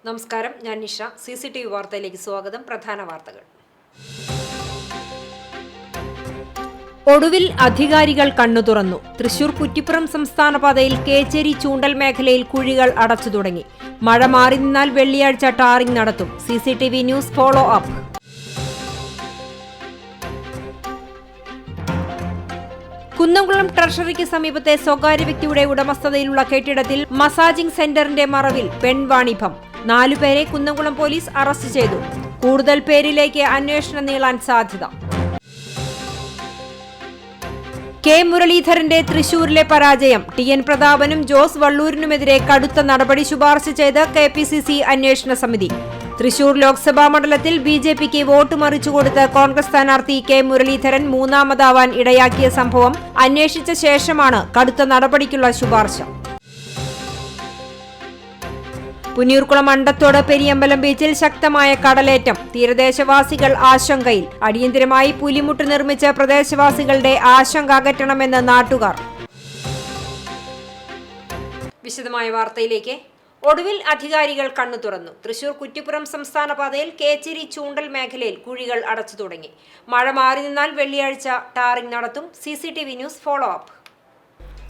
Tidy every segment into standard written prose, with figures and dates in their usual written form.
നമസ്കാരം, ഞാൻ നിഷ. CCTV വാർത്തയിലേക്ക് സ്വാഗതം. പ്രധാന വാർത്തകൾ. ഒടുവിൽ അധികാരികൾ കണ്ണു തുറന്നു. തൃശൂർ കുറ്റിപ്പുറം സംസ്ഥാന പാതയിൽ കേച്ചേരി ചൂണ്ടൽ മേഖലയിൽ കുഴികൾ അടച്ചു തുടങ്ങി. മഴ മാറി നിന്നാൽ വെള്ളിയാഴ്ച ടാറിംഗ് നടത്തും. CCTV news follow up. Kunnamkulam ട്രഷറിക്ക് സമീപത്തെ സ്വകാര്യ വ്യക്തിയുടെ ഉടമസ്ഥതയിലുള്ള കെട്ടിടത്തിൽ മസാജിംഗ് സെന്ററിന്റെ മറവിൽ പെൺവാണിഭം. 4 പേരെ കുന്നംകുളം പോലീസ് അറസ്റ്റ് ചെയ്തു. കൂടുതൽ പേരിലേക്ക് അന്വേഷണം നീളാൻ സാധ്യത. കെ മുരളീധരന്റെ തൃശൂരിലെ പരാജയം. TN പ്രതാപനും ജോസ് വള്ളൂരിനുമെതിരെ കടുത്ത നടപടി ശുപാർശ ചെയ്ത് KPCC അന്വേഷണ സമിതി. തൃശൂർ ലോക്സഭാ മണ്ഡലത്തിൽ BJPക്ക് വോട്ട് മറിച്ചുകൊടുത്ത് കോൺഗ്രസ് സ്ഥാനാർത്ഥി കെ മുരളീധരൻ മൂന്നാമതാവാൻ ഇടയാക്കിയ സംഭവം അന്വേഷിച്ച ശേഷമാണ് കടുത്ത നടപടിക്കുള്ള ശുപാർശ. പുന്നൂർകുളം അണ്ടത്തോട് പെരിയമ്പലം ബീച്ചിൽ ശക്തമായ കടലേറ്റം. തീരദേശവാസികൾ ആശങ്കയിൽ. അടിയന്തരമായി പുലിമുട്ട് നിർമ്മിച്ച് പ്രദേശവാസികളുടെ ആശങ്ക അകറ്റണമെന്ന് നാട്ടുകാർ. വിശദമായ വാർത്തയിലേക്ക്. ഒടുവിൽ അധികാരികൾ കണ്ണു തുറന്നു. തൃശൂർ കുറ്റിപ്പുറം സംസ്ഥാന പാതയിൽ കേച്ചേരി ചൂണ്ടൽ മേഖലയിൽ കുഴികൾ അടച്ചു തുടങ്ങി. മഴ മാറി നിന്നാൽ വെള്ളിയാഴ്ച ടാറിംഗ് നടത്തും. CCTV news follow up.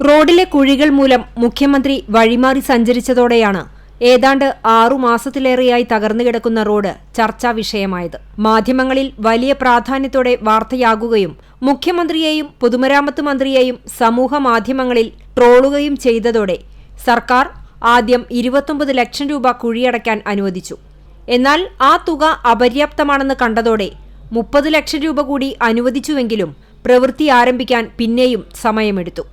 റോഡിലെ കുഴികൾ മൂലം മുഖ്യമന്ത്രി വഴിമാറി സഞ്ചരിച്ചതോടെയാണ് ഏതാണ്ട് 6 മാസത്തിലേറെയായി തകർന്നുകിടക്കുന്ന റോഡ് ചർച്ചാ വിഷയമായത്. മാധ്യമങ്ങളിൽ വലിയ പ്രാധാന്യത്തോടെ വാർത്തയാകുകയും മുഖ്യമന്ത്രിയെയും പൊതുമരാമത്ത് മന്ത്രിയെയും സമൂഹ മാധ്യമങ്ങളിൽ ട്രോളുകയും ചെയ്തതോടെ സർക്കാർ ആദ്യം 29 ലക്ഷം രൂപ കുഴിയടയ്ക്കാൻ അനുവദിച്ചു. എന്നാൽ ആ തുക അപര്യാപ്തമാണെന്ന് കണ്ടതോടെ 30 ലക്ഷം രൂപ കൂടി അനുവദിച്ചുവെങ്കിലും പ്രവൃത്തി ആരംഭിക്കാൻ പിന്നെയും സമയമെടുത്തു.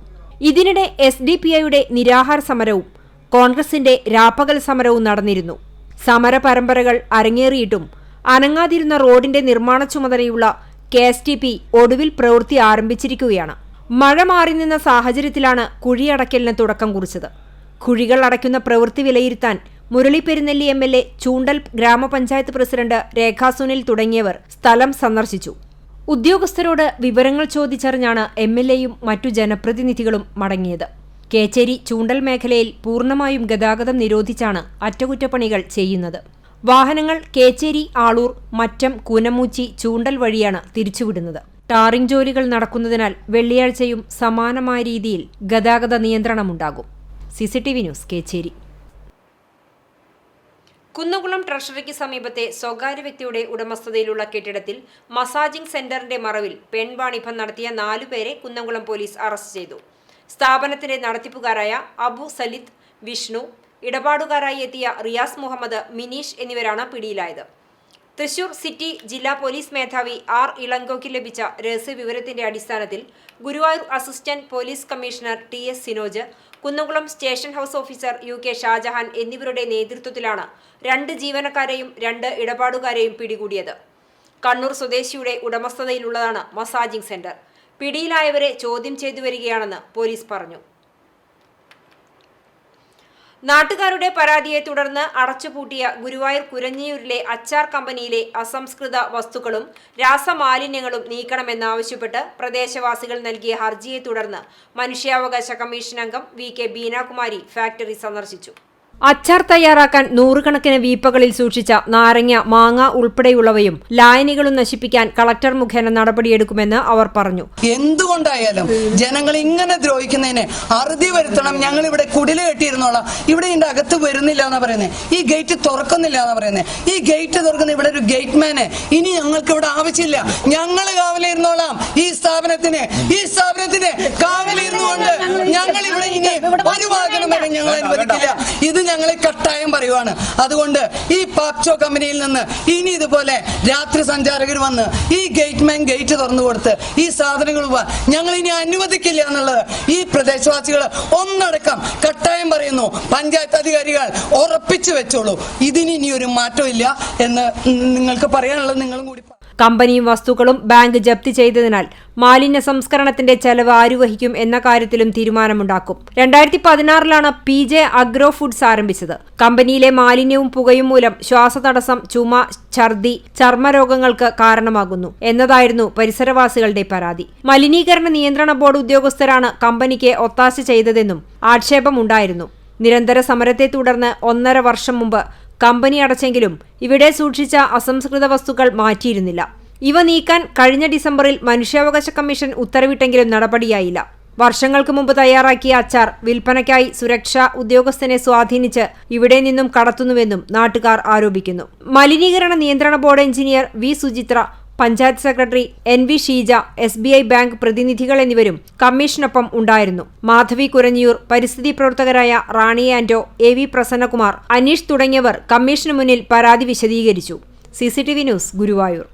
ഇതിനിടെ SDPIയുടെ നിരാഹാര സമരവും കോൺഗ്രസിന്റെ രാപ്പകൽ സമരവും നടന്നിരുന്നു. സമര പരമ്പരകൾ അരങ്ങേറിയിട്ടും അനങ്ങാതിരുന്ന റോഡിന്റെ നിർമ്മാണ ചുമതലയുള്ള KSTP ഒടുവിൽ പ്രവൃത്തി ആരംഭിച്ചിരിക്കുകയാണ്. മഴ മാറി നിന്ന സാഹചര്യത്തിലാണ് കുഴിയടക്കലിന് തുടക്കം കുറിച്ചത്. കുഴികൾ അടയ്ക്കുന്ന പ്രവൃത്തി വിലയിരുത്താൻ മുരളി പെരുന്നെല്ലി MLA, ചൂണ്ടൽ ഗ്രാമപഞ്ചായത്ത് പ്രസിഡന്റ് രേഖാ സുനിൽ തുടങ്ങിയവർ സ്ഥലം സന്ദർശിച്ചു. ഉദ്യോഗസ്ഥരോട് വിവരങ്ങൾ ചോദിച്ചറിഞ്ഞാണ് MLAയും മറ്റു ജനപ്രതിനിധികളും മടങ്ങിയത്. കേച്ചേരി ചൂണ്ടൽ മേഖലയിൽ പൂർണ്ണമായും ഗതാഗതം നിരോധിച്ചാണ് അറ്റകുറ്റപ്പണികൾ ചെയ്യുന്നത്. വാഹനങ്ങൾ കേച്ചേരി, ആളൂർ, മറ്റം, കൂനമൂച്ചി, ചൂണ്ടൽ വഴിയാണ് തിരിച്ചുവിടുന്നത്. ടാറിംഗ് ജോലികൾ നടക്കുന്നതിനാൽ വെള്ളിയാഴ്ചയും സമാനമായ രീതിയിൽ ഗതാഗത നിയന്ത്രണമുണ്ടാകും. CCTV news, Kechery. കുന്നംകുളം ട്രഷറിക്ക് സമീപത്തെ സ്വകാര്യ വ്യക്തിയുടെ ഉടമസ്ഥതയിലുള്ള കെട്ടിടത്തിൽ മസാജിംഗ് സെന്ററിന്റെ മറവിൽ പെൺവാണിഭം നടത്തിയ 4 പേരെ കുന്നംകുളം പോലീസ് അറസ്റ്റ് ചെയ്തു. സ്ഥാപനത്തിന്റെ നടത്തിപ്പുകാരായ അബു സലിത്ത്, വിഷ്ണു, ഇടപാടുകാരായി എത്തിയ റിയാസ് മുഹമ്മദ്, മിനീഷ് എന്നിവരാണ് പിടിയിലായത്. തൃശൂർ സിറ്റി ജില്ലാ പോലീസ് മേധാവി R. ഇളങ്കോയ്ക്ക് ലഭിച്ച രഹസ്യവിവരത്തിന്റെ അടിസ്ഥാനത്തിൽ Guruvayur assistant police commissioner TS Sinoj, Kunnamkulam station house officer UK Shajahan എന്നിവരുടെ നേതൃത്വത്തിലാണ് 2 ജീവനക്കാരെയും 2 ഇടപാടുകാരെയും പിടികൂടിയത്. കണ്ണൂർ സ്വദേശിയുടെ ഉടമസ്ഥതയിലുള്ളതാണ് മസാജിംഗ് സെന്റർ. പിടിയിലായവരെ ചോദ്യം ചെയ്തു വരികയാണെന്ന് പോലീസ് പറഞ്ഞു. നാട്ടുകാരുടെ പരാതിയെ തുടർന്ന് അടച്ചുപൂട്ടിയ ഗുരുവായൂർ കുരഞ്ഞിയൂരിലെ അച്ചാർ കമ്പനിയിലെ അസംസ്കൃത വസ്തുക്കളും രാസമാലിന്യങ്ങളും നീക്കണമെന്നാവശ്യപ്പെട്ട് പ്രദേശവാസികൾ നൽകിയ ഹർജിയെ തുടർന്ന് മനുഷ്യാവകാശ കമ്മീഷൻ അംഗം VK ബീനാകുമാരി ഫാക്ടറി സന്ദർശിച്ചു. അച്ചാർ തയ്യാറാക്കാൻ 100 കണക്കിന് വീപ്പകളിൽ സൂക്ഷിച്ച നാരങ്ങ, മാങ്ങ ഉൾപ്പെടെയുള്ളവയും ലായനികളും നശിപ്പിക്കാൻ കളക്ടർ മുഖേന നടപടിയെടുക്കുമെന്ന് അവർ പറഞ്ഞു. എന്തുകൊണ്ടായാലും ജനങ്ങൾ ഇങ്ങനെ ദ്രോഹിക്കുന്നതിന് അറുതി വരുത്തണം. ഞങ്ങൾ ഇവിടെ കുടില് കെട്ടിയിരുന്നോളാം, ഇവിടെ ഇതിന്റെ അകത്ത് വരുന്നില്ല എന്ന് പറയുന്നത്, ഈ ഗേറ്റ് തുറക്കുന്നില്ല എന്ന് പറയുന്നത്, ഈ ഗേറ്റ് തുറക്കുന്ന ഇവിടെ ഒരു ഗേറ്റ്മാന് ഇനി ഞങ്ങൾക്ക് ഇവിടെ ആവശ്യമില്ല. ഞങ്ങൾ കാവലിരുന്നോളാം. ഈ സ്ഥാപനത്തിന് കാവലിരുന്നുകൊണ്ട് ഞങ്ങൾ ഇവിടെ ഇനി ഒരു വാഹനം വരെ ഞങ്ങൾ അനുവദിക്കില്ല. ഇത് ഞങ്ങളെ കട്ടായം പറയുവാണ്. അതുകൊണ്ട് ഈ പാപ്ചോ കമ്പനിയിൽ നിന്ന് ഇനി ഇതുപോലെ രാത്രി സഞ്ചാരകർ വന്ന് ഈ ഗേറ്റ് തുറന്നു കൊടുത്ത് ഈ സാധനങ്ങൾ ഞങ്ങൾ ഇനി അനുവദിക്കില്ല എന്നുള്ളത് ഈ പ്രദേശവാസികൾ ഒന്നടക്കം കട്ടായം പറയുന്നു. പഞ്ചായത്ത് അധികാരികൾ ഉറപ്പിച്ചു വെച്ചോളൂ, ഇതിന് ഇനി ഒരു മാറ്റമില്ല എന്ന് നിങ്ങൾക്ക് പറയാനുള്ളത് നിങ്ങളും കൂടി. കമ്പനിയും വസ്തുക്കളും ബാങ്ക് ജപ്തി ചെയ്തതിനാൽ മാലിന്യ സംസ്കരണത്തിന്റെ ചെലവ് ആരു വഹിക്കും എന്ന കാര്യത്തിലും തീരുമാനമുണ്ടാക്കും. 2016 PJ അഗ്രോ ഫുഡ്സ് ആരംഭിച്ചത്. കമ്പനിയിലെ മാലിന്യവും പുകയും മൂലം ശ്വാസതടസ്സം, ചുമ, ഛർദി, ചർമ്മരോഗങ്ങൾക്ക് കാരണമാകുന്നു എന്നതായിരുന്നു പരിസരവാസികളുടെ പരാതി. മലിനീകരണ നിയന്ത്രണ ബോർഡ് ഉദ്യോഗസ്ഥരാണ് കമ്പനിക്ക് ഒത്താശ ചെയ്തതെന്നും ആക്ഷേപമുണ്ടായിരുന്നു. നിരന്തര സമരത്തെ തുടർന്ന് 1.5 വർഷം മുമ്പ് കമ്പനി അടച്ചെങ്കിലും ഇവിടെ സൂക്ഷിച്ച അസംസ്കൃത വസ്തുക്കൾ മാറ്റിയിരുന്നില്ല. ഇവ നീക്കാൻ കഴിഞ്ഞ ഡിസംബറിൽ മനുഷ്യാവകാശ കമ്മീഷൻ ഉത്തരവിട്ടെങ്കിലും നടപടിയായില്ല. വർഷങ്ങൾക്ക് മുമ്പ് തയ്യാറാക്കിയ അച്ചാർ വിൽപ്പനയ്ക്കായി സുരക്ഷാ ഉദ്യോഗസ്ഥനെ സ്വാധീനിച്ച് ഇവിടെ നിന്നും കടത്തുന്നുവെന്നും നാട്ടുകാർ ആരോപിക്കുന്നു. മലിനീകരണ നിയന്ത്രണ board engineer V Suchithra, panchayat secretary NV Sheeja, SBI bank പ്രതിനിധികൾ എന്നിവരും കമ്മീഷനൊപ്പം ഉണ്ടായിരുന്നു. മാധവി കുരഞ്ഞിയൂർ, പരിസ്ഥിതി പ്രവർത്തകരായ റാണി ആന്റോ, AV പ്രസന്നകുമാർ, അനീഷ് തുടങ്ങിയവർ കമ്മീഷന് മുന്നിൽ പരാതി വിശദീകരിച്ചു. CCTV news, Guruvayur.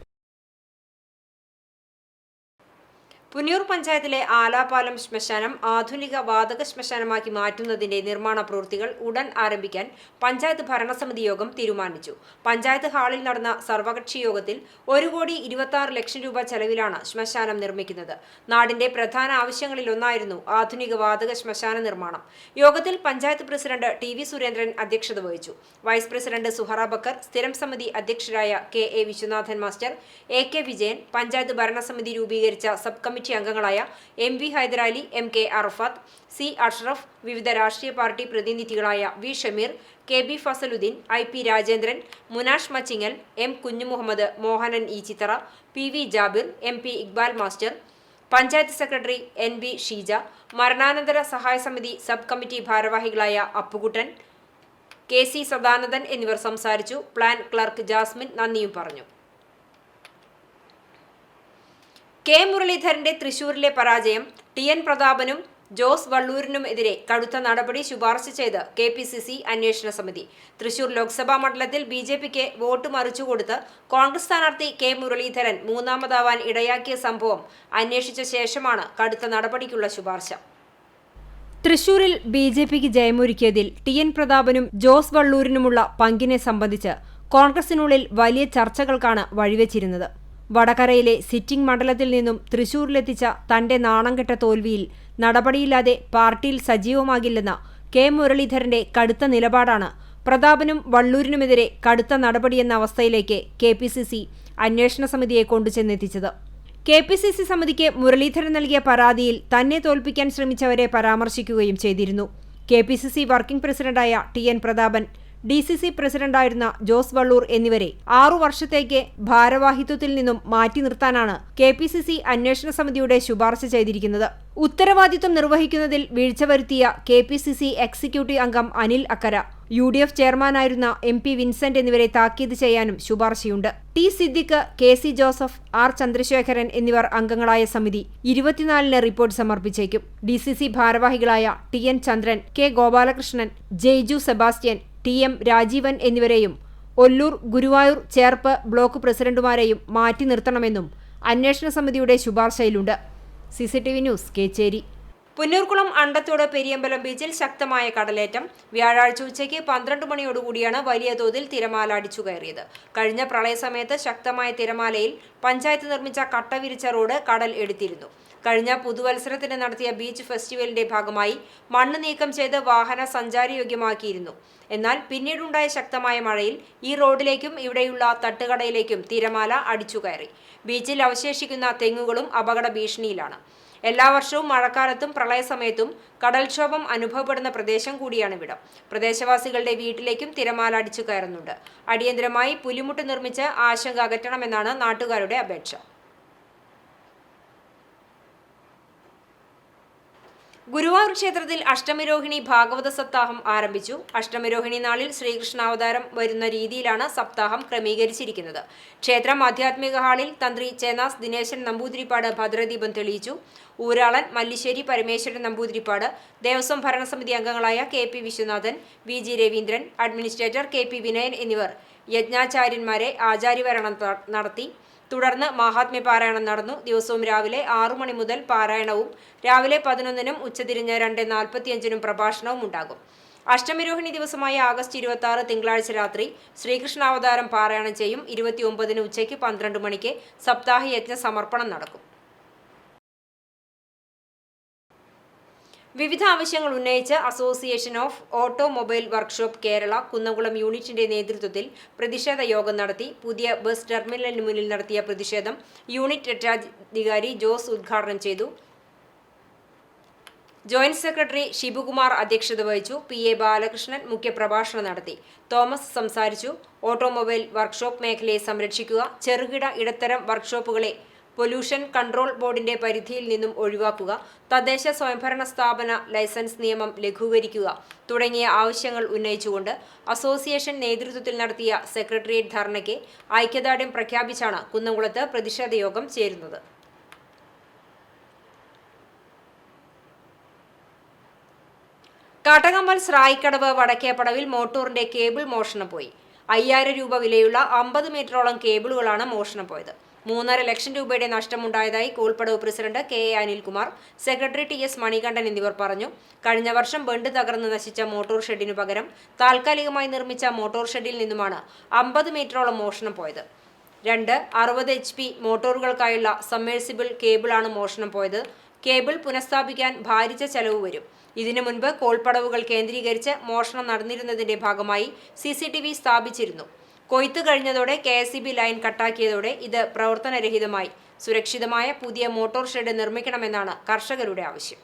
പുന്നൂർ പഞ്ചായത്തിലെ ആലാപാലം ശ്മശാനം ആധുനിക വാതക ശ്മശാനമാക്കി മാറ്റുന്നതിന്റെ നിർമ്മാണ പ്രവൃത്തികൾ ഉടൻ ആരംഭിക്കാൻ പഞ്ചായത്ത് ഭരണസമിതി യോഗം തീരുമാനിച്ചു. പഞ്ചായത്ത് ഹാളിൽ നടന്ന സർവകക്ഷി യോഗത്തിൽ 1,26,00,000 രൂപ ചെലവിലാണ് ശ്മശാനം നിർമ്മിക്കുന്നത്. നാടിന്റെ പ്രധാന ആവശ്യങ്ങളിലൊന്നായിരുന്നു ആധുനിക വാതക ശ്മശാന നിർമ്മാണം. യോഗത്തിൽ പഞ്ചായത്ത് പ്രസിഡന്റ് TV സുരേന്ദ്രൻ അധ്യക്ഷത വഹിച്ചു. വൈസ് പ്രസിഡന്റ് സുഹറ ബക്കർ, സ്ഥിരം സമിതി അധ്യക്ഷരായ KA Viswanathan master, AK Vijayan, panchayat ഭരണസമിതി രൂപീകരിച്ച സബ് കമ്മിറ്റി അംഗങ്ങളായ MV Hyderali, MK Arafath, C Ashraf, വിവിധ രാഷ്ട്രീയ പാർട്ടി പ്രതിനിധികളായ V Shameer, KB Fasaluddin, IP Rajendran, Munash Machingal, M Kunjumuhammed, Mohanan Chithara, PV Jabir, MP Iqbal master, panchayat secretary NV Sheeja, മരണാനന്തര സഹായ സമിതി സബ് കമ്മിറ്റി ഭാരവാഹികളായ അപ്പുകുട്ടൻ, KC സദാനന്ദൻ എന്നിവർ സംസാരിച്ചു. പ്ലാൻ ക്ലർക്ക് ജാസ്മിൻ നന്ദിയും പറഞ്ഞു. K മുരളീധരന്റെ തൃശൂരിലെ പരാജയം TN പ്രതാപനും ജോസ് വള്ളൂരിനുമെതിരെ കടുത്ത നടപടി ശുപാർശ ചെയ്ത് KPCC അന്വേഷണ സമിതി. തൃശൂർ ലോക്സഭാ മണ്ഡലത്തിൽ BJPക്ക് വോട്ട് മറിച്ചുകൊടുത്ത് കോൺഗ്രസ് സ്ഥാനാർത്ഥി K മുരളീധരൻ മൂന്നാമതാവാൻ ഇടയാക്കിയ സംഭവം അന്വേഷിച്ച ശേഷമാണ് കടുത്ത നടപടിക്കുള്ള ശുപാർശ. തൃശൂരിൽ BJPക്ക് ജയമൊരുക്കിയതിൽ TN പ്രതാപനും ജോസ് വള്ളൂരിനുമുള്ള പങ്കിനെ സംബന്ധിച്ച് കോൺഗ്രസിനുള്ളിൽ വലിയ ചർച്ചകൾക്കാണ് വഴിവെച്ചിരുന്നത്. വടകരയിലെ സിറ്റിംഗ് മണ്ഡലത്തിൽ നിന്നും തൃശൂരിലെത്തിച്ച തന്റെ നാണംകെട്ട തോൽവിയിൽ നടപടിയില്ലാതെ പാർട്ടിയിൽ സജീവമാകില്ലെന്ന K മുരളീധരന്റെ കടുത്ത നിലപാടാണ് പ്രതാപനും വള്ളൂരിനുമെതിരെ കടുത്ത നടപടിയെന്ന അവസ്ഥയിലേക്ക് KPCC അന്വേഷണ സമിതിയെ കൊണ്ടുചെന്നെത്തിച്ചത്. KPCC സമിതിക്ക് മുരളീധരൻ നൽകിയ പരാതിയിൽ തന്നെ തോൽപ്പിക്കാൻ ശ്രമിച്ചവരെ പരാമർശിക്കുകയും ചെയ്തിരുന്നു. KPCC വർക്കിംഗ് പ്രസിഡന്റായ TN പ്രതാപൻ, DCC പ്രസിഡന്റായിരുന്ന ജോസ് വള്ളൂർ എന്നിവരെ 6 വർഷത്തേക്ക് ഭാരവാഹിത്വത്തിൽ നിന്നും മാറ്റി നിർത്താനാണ് KPCC അന്വേഷണ സമിതിയുടെ ശുപാർശ ചെയ്തിരിക്കുന്നത്. ഉത്തരവാദിത്വം നിർവഹിക്കുന്നതിൽ വീഴ്ച വരുത്തിയ KPCC എക്സിക്യൂട്ടീവ് അംഗം അനിൽ അക്കര, UDF ചെയർമാനായിരുന്ന MP വിൻസെന്റ് എന്നിവരെ താക്കീത് ചെയ്യാനും ശുപാർശയുണ്ട്. T Siddique, KC Joseph, R Chandrasekharan എന്നിവർ അംഗങ്ങളായ സമിതി 24-ന് റിപ്പോർട്ട് സമർപ്പിച്ചേക്കും. DCC ഭാരവാഹികളായ TN Chandran, K Gopalakrishnan, Jaiju Sebastian, TM Rajeevan എന്നിവരെയും ഒല്ലൂർ, ഗുരുവായൂർ, ചേർപ്പ് ബ്ലോക്ക് പ്രസിഡന്റുമാരെയും മാറ്റി നിർത്തണമെന്നും അന്വേഷണ സമിതിയുടെ ശുപാർശയിലുണ്ട്. CCTV news, Kechery. പുന്നൂർകുളം അണ്ടത്തോട് പെരിയമ്പലം ബീച്ചിൽ ശക്തമായ കടലേറ്റം. വ്യാഴാഴ്ച ഉച്ചയ്ക്ക് 12 മണിയോടുകൂടിയാണ് വലിയ തോതിൽ തിരമാല അടിച്ചു കയറിയത്. കഴിഞ്ഞ പ്രളയസമയത്ത് ശക്തമായ തിരമാലയിൽ പഞ്ചായത്ത് നിർമ്മിച്ച കട്ട വിരിച്ച റോഡ് കടൽ എടുത്തിരുന്നു. കഴിഞ്ഞ പുതുവത്സരത്തിന് നടത്തിയ ബീച്ച് ഫെസ്റ്റിവലിന്റെ ഭാഗമായി മണ്ണ് നീക്കം ചെയ്ത് വാഹന സഞ്ചാരയോഗ്യമാക്കിയിരുന്നു. എന്നാൽ പിന്നീടുണ്ടായ ശക്തമായ മഴയിൽ ഈ റോഡിലേക്കും ഇവിടെയുള്ള തട്ടുകടയിലേക്കും തിരമാല അടിച്ചുകയറി. ബീച്ചിൽ അവശേഷിക്കുന്ന തെങ്ങുകളും അപകട ഭീഷണിയിലാണ്. എല്ലാ വർഷവും മഴക്കാലത്തും പ്രളയസമയത്തും കടൽക്ഷോഭം അനുഭവപ്പെടുന്ന പ്രദേശം കൂടിയാണിവിടം. പ്രദേശവാസികളുടെ വീട്ടിലേക്കും തിരമാല അടിച്ചു കയറുന്നുണ്ട്. അടിയന്തരമായി പുലിമുട്ട് നിർമ്മിച്ച് ആശങ്ക അകറ്റണമെന്നാണ് നാട്ടുകാരുടെ അപേക്ഷ. ഗുരുവായൂർ ക്ഷേത്രത്തിൽ അഷ്ടമിരോഹിണി ഭാഗവത സപ്താഹം ആരംഭിച്ചു. അഷ്ടമിരോഹിണി നാളിൽ ശ്രീകൃഷ്ണാവതാരം വരുന്ന രീതിയിലാണ് സപ്താഹം ക്രമീകരിച്ചിരിക്കുന്നത്. ക്ഷേത്രം ആധ്യാത്മിക ഹാളിൽ തന്ത്രി ചേനാസ് ദിനേശൻ നമ്പൂതിരിപ്പാട് ഭദ്രദീപം തെളിയിച്ചു. ഊരാളൻ മല്ലിശ്ശേരി പരമേശ്വരൻ നമ്പൂതിരിപ്പാട്, ദേവസ്വം ഭരണസമിതി അംഗങ്ങളായ KP Viswanathan, VG Raveendran, administrator KP Vinayan എന്നിവർ യജ്ഞാചാര്യന്മാരെ ആചാര്യവരണം നടത്തി. തുടർന്ന് മഹാത്മ്യ പാരായണം നടന്നു. ദിവസവും രാവിലെ 6 മണി മുതൽ പാരായണവും രാവിലെ 11-നും ഉച്ചതിരിഞ്ഞ് 2:45-നും പ്രഭാഷണവും ഉണ്ടാകും. അഷ്ടമിരോഹിണി ദിവസമായ ആഗസ്റ്റ് 26 തിങ്കളാഴ്ച രാത്രി ശ്രീകൃഷ്ണാവതാരം പാരായണം ചെയ്യും. 29-ന് ഉച്ചയ്ക്ക് 12 മണിക്ക് സപ്താഹ യജ്ഞ സമർപ്പണം നടക്കും. വിവിധ ആവശ്യങ്ങൾ ഉന്നയിച്ച് association of automobile workshop Kerala Kunnamkulam യൂണിറ്റിന്റെ നേതൃത്വത്തിൽ പ്രതിഷേധ യോഗം നടത്തി. പുതിയ ബസ് ടെർമിനലിന് മുന്നിൽ നടത്തിയ പ്രതിഷേധം യൂണിറ്റ് രക്ഷാധികാരി ജോസ് ഉദ്ഘാടനം ചെയ്തു. ജോയിന്റ് സെക്രട്ടറി ഷിബുകുമാർ അധ്യക്ഷത വഹിച്ചു. PA ബാലകൃഷ്ണൻ മുഖ്യപ്രഭാഷണം നടത്തി. തോമസ് സംസാരിച്ചു. ഓട്ടോമൊബൈൽ വർക്ക്ഷോപ്പ് മേഖലയെ സംരക്ഷിക്കുക, ചെറുകിട ഇടത്തരം വർക്ക്ഷോപ്പുകളെ പൊല്യൂഷൻ കൺട്രോൾ ബോർഡിന്റെ പരിധിയിൽ നിന്നും ഒഴിവാക്കുക, തദ്ദേശ സ്വയംഭരണ സ്ഥാപന ലൈസൻസ് നിയമം ലഘൂകരിക്കുക തുടങ്ങിയ ആവശ്യങ്ങൾ ഉന്നയിച്ചുകൊണ്ട് അസോസിയേഷൻ നേതൃത്വത്തിൽ നടത്തിയ സെക്രട്ടേറിയറ്റ് ധർണയ്ക്ക് ഐക്യദാർഢ്യം പ്രഖ്യാപിച്ചാണ് കുന്നംകുളത്ത് പ്രതിഷേധ യോഗം ചേരുന്നത്. കാട്ടകമ്പൽ സ്രായിക്കടവ് വടക്കേപ്പടവിൽ മോട്ടോറിന്റെ കേബിൾ മോഷണം പോയി. 5000 രൂപ വിലയുള്ള 50 മീറ്ററോളം കേബിളുകളാണ് മോഷണം പോയത്. 3.5 ലക്ഷം രൂപയുടെ നഷ്ടമുണ്ടായതായി കോൾപ്പടവ് president KA Anilkumar, secretary TS Manikandan എന്നിവർ പറഞ്ഞു. കഴിഞ്ഞ വർഷം ബണ്ട് തകർന്ന് നശിച്ച മോട്ടോർ ഷെഡിനു പകരം താൽക്കാലികമായി നിർമ്മിച്ച മോട്ടോർ ഷെഡിൽ നിന്നുമാണ് 50 മീറ്ററോളം മോഷണം പോയത്. 2 60 HP മോട്ടോറുകൾക്കായുള്ള സബ്മേഴ്സിബിൾ കേബിളാണ് മോഷണം പോയത്. കേബിൾ പുനഃസ്ഥാപിക്കാൻ ഭാരിച്ച ചെലവ് വരും. ഇതിനു മുൻപ് കോൾപ്പടവുകൾ കേന്ദ്രീകരിച്ച് മോഷണം നടന്നിരുന്നതിന്റെ ഭാഗമായി CCTV സ്ഥാപിച്ചിരുന്നു. കൊയ്ത്ത് കഴിഞ്ഞതോടെ KSEB ലൈൻ കട്ടാക്കിയതോടെ ഇത് പ്രവർത്തനരഹിതമായി. സുരക്ഷിതമായ പുതിയ മോട്ടോർ ഷെഡ് നിർമ്മിക്കണമെന്നാണ് കർഷകരുടെ ആവശ്യം.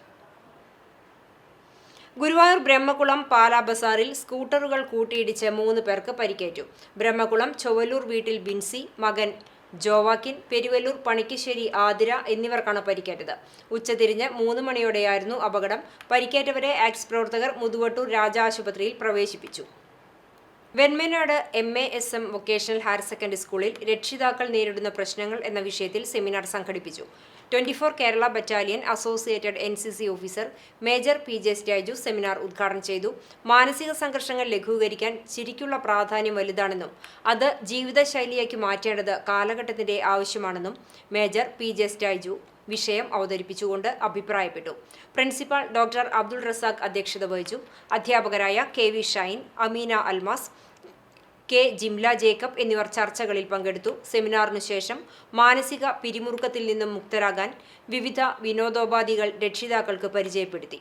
ഗുരുവായൂർ ബ്രഹ്മകുളം പാലാ ബസാറിൽ സ്കൂട്ടറുകൾ കൂട്ടിയിടിച്ച് 3 പേർക്ക് പരിക്കേറ്റു. ബ്രഹ്മകുളം ചൊവ്വലൂർ വീട്ടിൽ ബിൻസി, മകൻ ജോവാക്കിൻ, പെരുവല്ലൂർ പണിക്കശ്ശേരി ആതിര എന്നിവർക്കാണ് പരിക്കേറ്റത്. ഉച്ചതിരിഞ്ഞ് 3 മണിയോടെയായിരുന്നു അപകടം. പരിക്കേറ്റവരെ ആക്സ് പ്രവർത്തകർ മുതുവട്ടൂർ രാജ ആശുപത്രിയിൽ പ്രവേശിപ്പിച്ചു. Venmanad MASM vocational higher secondary സ്കൂളിൽ രക്ഷിതാക്കൾ നേരിടുന്ന പ്രശ്നങ്ങൾ എന്ന വിഷയത്തിൽ സെമിനാർ സംഘടിപ്പിച്ചു. 24 Kerala battalion associated NCC officer major PJ Staiju seminar ഉദ്ഘാടനം ചെയ്തു. മാനസിക സംഘർഷങ്ങൾ ലഘൂകരിക്കാൻ ചിരിക്കുള്ള പ്രാധാന്യം വലുതാണെന്നും അത് ജീവിതശൈലിയാക്കി മാറ്റേണ്ടത് കാലഘട്ടത്തിന്റെ ആവശ്യമാണെന്നും മേജർ PJ സ്റ്റൈജു വിഷയം അവതരിപ്പിച്ചുകൊണ്ട് അഭിപ്രായപ്പെട്ടു. പ്രിൻസിപ്പൽ ഡോക്ടർ അബ്ദുൾ റസാഖ് അധ്യക്ഷത വഹിച്ചു. അധ്യാപകരായ KV Shine, Ameena Almas, K Jimla Jacob എന്നിവർ ചർച്ചകളിൽ പങ്കെടുത്തു. സെമിനാറിനു ശേഷം മാനസിക പിരിമുറുക്കത്തിൽ നിന്നും മുക്തരാകാൻ വിവിധ വിനോദോപാധികൾ രക്ഷിതാക്കൾക്ക് പരിചയപ്പെടുത്തി.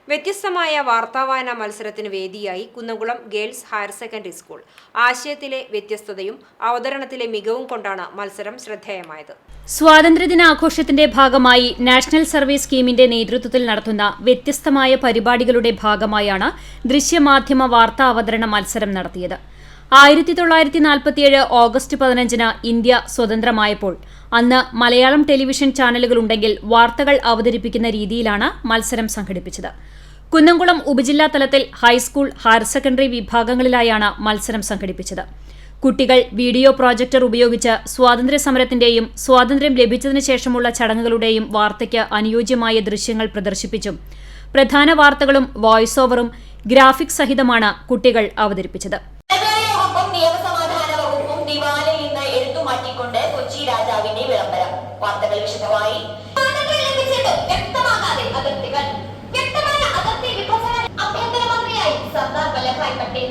വ്യത്യസ്തമായ വാർത്താവായന മത്സരത്തിന് വേദിയായി Kunnamkulam girls higher secondary school. ആശയത്തിലെ വ്യത്യസ്തതയും അവതരണത്തിലെ മികവും കൊണ്ടാണ് മത്സരം ശ്രദ്ധേയമായത്. സ്വാതന്ത്ര്യദിനാഘോഷത്തിന്റെ ഭാഗമായി നാഷണൽ സർവീസ് സ്കീമിന്റെ നേതൃത്വത്തിൽ നടത്തുന്ന വ്യത്യസ്തമായ പരിപാടികളുടെ ഭാഗമായാണ് ദൃശ്യമാധ്യമ വാർത്താ അവതരണ മത്സരം നടത്തിയത്. 1947 ഓഗസ്റ്റ് 15 ഇന്ത്യ സ്വതന്ത്രമായപ്പോൾ അന്ന് മലയാളം ടെലിവിഷൻ ചാനലുകളുണ്ടെങ്കിൽ വാർത്തകൾ അവതരിപ്പിക്കുന്ന രീതിയിലാണ് മത്സരം സംഘടിപ്പിച്ചത്. കുന്നംകുളം ഉപജില്ലാ തലത്തിൽ ഹൈസ്കൂൾ, ഹയർ സെക്കൻഡറി വിഭാഗങ്ങളിലായാണ് മത്സരം സംഘടിപ്പിച്ചത്. കുട്ടികൾ വീഡിയോ പ്രോജക്ടർ ഉപയോഗിച്ച് സ്വാതന്ത്ര്യസമരത്തിന്റെയും സ്വാതന്ത്ര്യം ലഭിച്ചതിനു ശേഷമുള്ള ചടങ്ങുകളുടെയും വാർത്തയ്ക്ക് അനുയോജ്യമായ ദൃശ്യങ്ങൾ പ്രദർശിപ്പിച്ചും പ്രധാന വാർത്തകളും വോയിസ് ഓവറും ഗ്രാഫിക്സ് സഹിതമാണ് കുട്ടികൾ അവതരിപ്പിച്ചത്. നിയമസമാധാന വകുപ്പും ദിവാനിൽ നിന്ന് എടുത്തുമാറ്റിക്കൊണ്ട് കൊച്ചി രാജാവിന്റെ വിളംബരം. വാർത്തകൾ വിശദമായി. വ്യക്തമാകാതെ അതിർത്തികൾ, വ്യക്തമായ അതിർത്തി വിഭജനം ആഭ്യന്തരമന്ത്രിയായി സർദാർ വല്ലഭായ് പട്ടേൽ.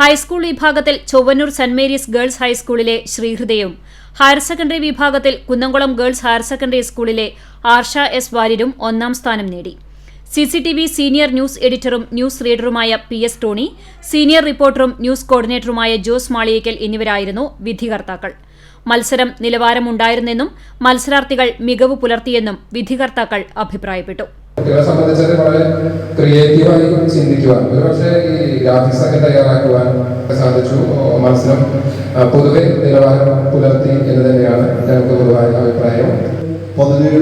ഹൈസ്കൂൾ വിഭാഗത്തിൽ ചൊവ്വന്നൂർ സെന്റ് മേരീസ് ഗേൾസ് ഹൈസ്കൂളിലെ ശ്രീഹൃദയവും, ഹയർ സെക്കൻഡറി വിഭാഗത്തിൽ കുന്നംകുളം ഗേൾസ് ഹയർ സെക്കൻഡറി സ്കൂളിലെ ആർഷ S വാര്യരും 1ാം സ്ഥാനം നേടി. CCTV സീനിയർ ന്യൂസ് എഡിറ്ററും ന്യൂസ് റീഡറുമായ PS ടോണി, സീനിയർ റിപ്പോർട്ടറും ന്യൂസ് കോർഡിനേറ്ററുമായ ജോസ് മാളിയേക്കൽ എന്നിവരായിരുന്നു വിധികർത്താക്കൾ. മത്സരം നിലവാരമുണ്ടായിരുന്നെന്നും മത്സരാർത്ഥികൾ മികവ് പുലർത്തിയെന്നും വിധികർത്താക്കൾ അഭിപ്രായപ്പെട്ടു. കുട്ടികളെ സംബന്ധിച്ചത് വളരെ ക്രിയേറ്റീവായി ചിന്തിക്കുവാൻ, ഒരുപക്ഷെ ഈ ഗ്രാഫിക്സ് ഒക്കെ തയ്യാറാക്കുവാൻ സാധിച്ചു. മത്സരം പൊതുവെ നിലവാരം പുലർത്തി എന്ന് തന്നെയാണ് ഞങ്ങൾക്ക് പൊതുവായ അഭിപ്രായം. 17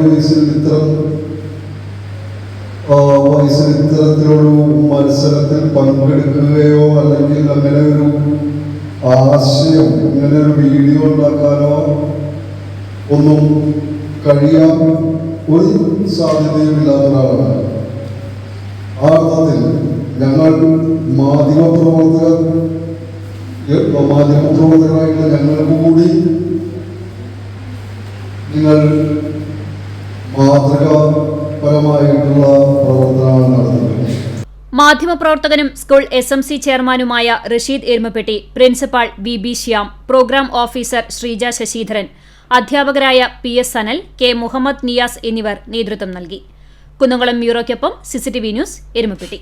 വയസ്സിൽ ഇത്തരത്തിലൊരു മത്സരത്തിൽ പങ്കെടുക്കുകയോ അല്ലെങ്കിൽ അങ്ങനെ ഒരു ആശയം, ഇങ്ങനെ ഒരു വീഡിയോ ഉണ്ടാക്കാനോ ഒന്നും കഴിയാൻ ഒരു സാധ്യതയുമില്ലാത്ത ഒരാളാണ്. ആ അർത്ഥത്തിൽ ഞങ്ങൾ മാധ്യമപ്രവർത്തകരായിട്ടുള്ള ഞങ്ങൾക്ക് കൂടി നിങ്ങൾ മാതൃകാപരമായിട്ടുള്ള പ്രവർത്തനമാണ് നടത്തുന്നത്. മാധ്യമപ്രവർത്തകനും സ്കൂൾ SMC ചെയർമാനുമായ Rasheed Erumapetty, principal BB Shyam, programme officer Sreeja Sasidharan, അധ്യാപകരായ PS സനൽ, K മുഹമ്മദ് നിയാസ് എന്നിവർ നേതൃത്വം നൽകി. കുന്നംകുളം ബ്യൂറോയ്ക്കൊപ്പം CCTV ന്യൂസ് എരുമപ്പെട്ടി.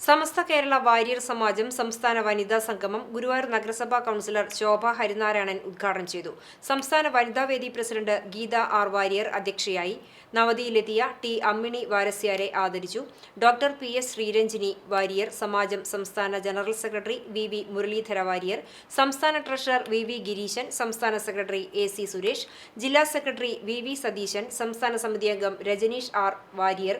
സമസ്ത കേരള വാര്യർ സമാജം സംസ്ഥാന വനിതാ സംഗമം ഗുരുവായൂർ നഗരസഭാ കൗൺസിലർ ശോഭ ഹരിനാരായണൻ ഉദ്ഘാടനം ചെയ്തു. സംസ്ഥാന വനിതാവേദി പ്രസിഡന്റ് ഗീത ആർ വാര്യർ അധ്യക്ഷയായി. നവതിയിലെത്തിയ ടി അമ്മിണി വാരസ്യാരെ ആദരിച്ചു. ഡോക്ടർ PS ശ്രീരഞ്ജിനി വാര്യർ, സമാജം സംസ്ഥാന general secretary VV Muraleedhara Warrier, സംസ്ഥാന ട്രഷറർ VV ഗിരീശൻ, സംസ്ഥാന സെക്രട്ടറി AC സുരേഷ്, ജില്ലാ സെക്രട്ടറി VV സതീശൻ, സംസ്ഥാന സമിതി അംഗം രജനീഷ് R വാര്യർ,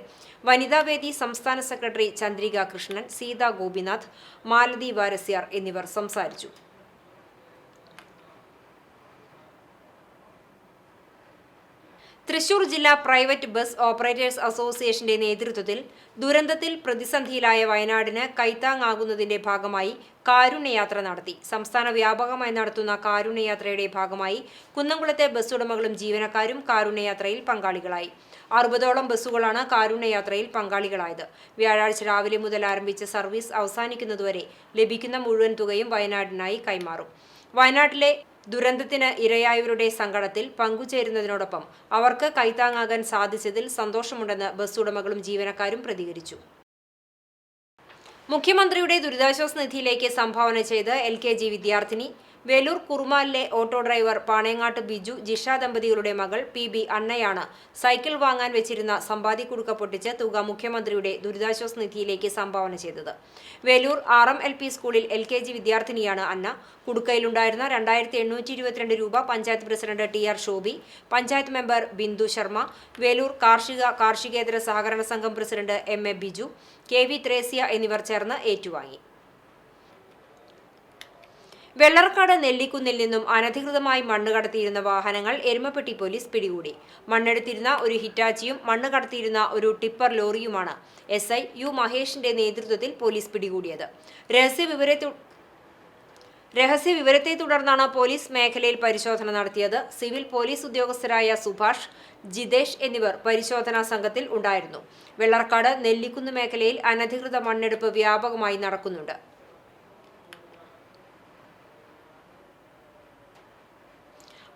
വനിതാവേദി സംസ്ഥാന സെക്രട്ടറി ചന്ദ്രിക കൃഷ്ണൻ, സീത ഗോപിനാഥ്, മാലതി വാരസ്യാർ എന്നിവർ സംസാരിച്ചു. തൃശൂർ ജില്ലാ പ്രൈവറ്റ് ബസ് ഓപ്പറേറ്റേഴ്സ് അസോസിയേഷന്റെ നേതൃത്വത്തിൽ ദുരന്തത്തിൽ പ്രതിസന്ധിയിലായ വയനാടിന് കൈത്താങ്ങാകുന്നതിന്റെ ഭാഗമായി കാരുണ്യയാത്ര നടത്തി. സംസ്ഥാന വ്യാപകമായി നടത്തുന്ന കാരുണ്യയാത്രയുടെ ഭാഗമായി കുന്നംകുളത്തെ ബസ് ഉടമകളും ജീവനക്കാരും കാരുണ്യയാത്രയിൽ പങ്കാളികളായി. 60ഓളം ബസ്സുകളാണ് കാരുണ്യയാത്രയിൽ പങ്കാളികളായത്. വ്യാഴാഴ്ച രാവിലെ മുതൽ ആരംഭിച്ച സർവീസ് അവസാനിക്കുന്നതുവരെ ലഭിക്കുന്ന മുഴുവൻ തുകയും വയനാടിനായി കൈമാറും. വയനാട്ടിലെ ദുരന്തത്തിന് ഇരയായവരുടെ സങ്കടത്തിൽ പങ്കുചേരുന്നതിനോടൊപ്പം അവർക്ക് കൈത്താങ്ങാകാൻ സാധിച്ചതിൽ സന്തോഷമുണ്ടെന്ന് ബസ് ഉടമകളും ജീവനക്കാരും പ്രതികരിച്ചു. മുഖ്യമന്ത്രിയുടെ ദുരിതാശ്വാസ നിധിയിലേക്ക് സംഭാവന ചെയ്ത് LKG വിദ്യാർത്ഥിനി, വേലൂർ കുറുമാലിലെ ഓട്ടോ ഡ്രൈവർ പാണേങ്ങാട്ട് ബിജു ജിഷ ദമ്പതികളുടെ മകൾ PB അന്നയാണ് സൈക്കിൾ വാങ്ങാൻ വെച്ചിരുന്ന സമ്പാദ്യക്കുടുക്ക പൊട്ടിച്ച് തുക മുഖ്യമന്ത്രിയുടെ ദുരിതാശ്വാസ നിധിയിലേക്ക് സംഭാവന ചെയ്തത്. വേലൂർ RM LP സ്കൂളിൽ LKG വിദ്യാർത്ഥിനിയാണ് അന്ന. കുടുക്കയിലുണ്ടായിരുന്ന 2822 രൂപ panchayat president TR Shobi, panchayat member Bindu Sharma, Veloor കാർഷികേതര സഹകരണ സംഘം president MA Biju, KV Thresia എന്നിവർ ചേർന്ന് ഏറ്റുവാങ്ങി. വെള്ളർക്കാട് നെല്ലിക്കുന്നിൽ നിന്നും അനധികൃതമായി മണ്ണ് കടത്തിയിരുന്ന വാഹനങ്ങൾ എരുമപ്പെട്ടി പോലീസ് പിടികൂടി. മണ്ണെടുത്തിരുന്ന ഒരു ഹിറ്റാച്ചിയും മണ്ണ് കടത്തിയിരുന്ന ഒരു ടിപ്പർ ലോറിയുമാണ് SI U മഹേഷിന്റെ നേതൃത്വത്തിൽ പോലീസ് പിടികൂടിയത്. രഹസ്യവിവരത്തെ തുടർന്നാണ് പോലീസ് മേഖലയിൽ പരിശോധന നടത്തിയത്. സിവിൽ പോലീസ് ഉദ്യോഗസ്ഥരായ സുഭാഷ്, ജിതേഷ് എന്നിവർ പരിശോധനാ സംഘത്തിൽ ഉണ്ടായിരുന്നു. വെള്ളർക്കാട് നെല്ലിക്കുന്ന് മേഖലയിൽ അനധികൃത മണ്ണെടുപ്പ് വ്യാപകമായി നടക്കുന്നുണ്ട്.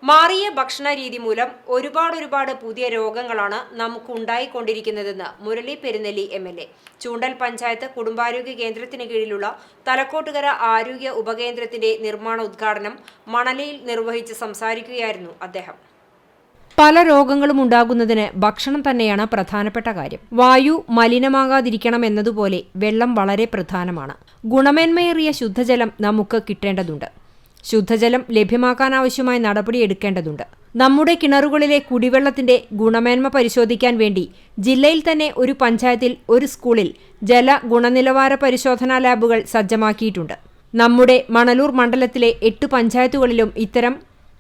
മാറിയ ഭക്ഷണ രീതി മൂലം ഒരുപാട് പുതിയ രോഗങ്ങളാണ് നമുക്കുണ്ടായിക്കൊണ്ടിരിക്കുന്നതെന്ന് മുരളി പെരുന്നെല്ലി MLA. ചൂണ്ടൽ പഞ്ചായത്ത് കുടുംബാരോഗ്യ കേന്ദ്രത്തിന് കീഴിലുള്ള തലക്കോട്ടുകര ആരോഗ്യ ഉപകേന്ദ്രത്തിന്റെ നിർമ്മാണ ഉദ്ഘാടനം മണലിയിൽ നിർവഹിച്ച് സംസാരിക്കുകയായിരുന്നു അദ്ദേഹം. പല രോഗങ്ങളും ഉണ്ടാകുന്നതിന് ഭക്ഷണം തന്നെയാണ് പ്രധാനപ്പെട്ട കാര്യം. വായു മലിനമാകാതിരിക്കണമെന്നതുപോലെ വെള്ളം വളരെ പ്രധാനമാണ്. ഗുണമേന്മയേറിയ ശുദ്ധജലം നമുക്ക് കിട്ടേണ്ടതുണ്ട്. ശുദ്ധജലം ലഭ്യമാക്കാനാവശ്യമായ നടപടിയെടുക്കേണ്ടതുണ്ട്. നമ്മുടെ കിണറുകളിലെ കുടിവെള്ളത്തിന്റെ ഗുണമേന്മ പരിശോധിക്കാൻ വേണ്ടി ജില്ലയിൽ തന്നെ ഒരു പഞ്ചായത്തിൽ ഒരു സ്കൂളിൽ ജല ഗുണനിലവാര പരിശോധനാ ലാബുകൾ സജ്ജമാക്കിയിട്ടുണ്ട്. നമ്മുടെ മണലൂർ മണ്ഡലത്തിലെ 8 പഞ്ചായത്തുകളിലും ഇത്തരം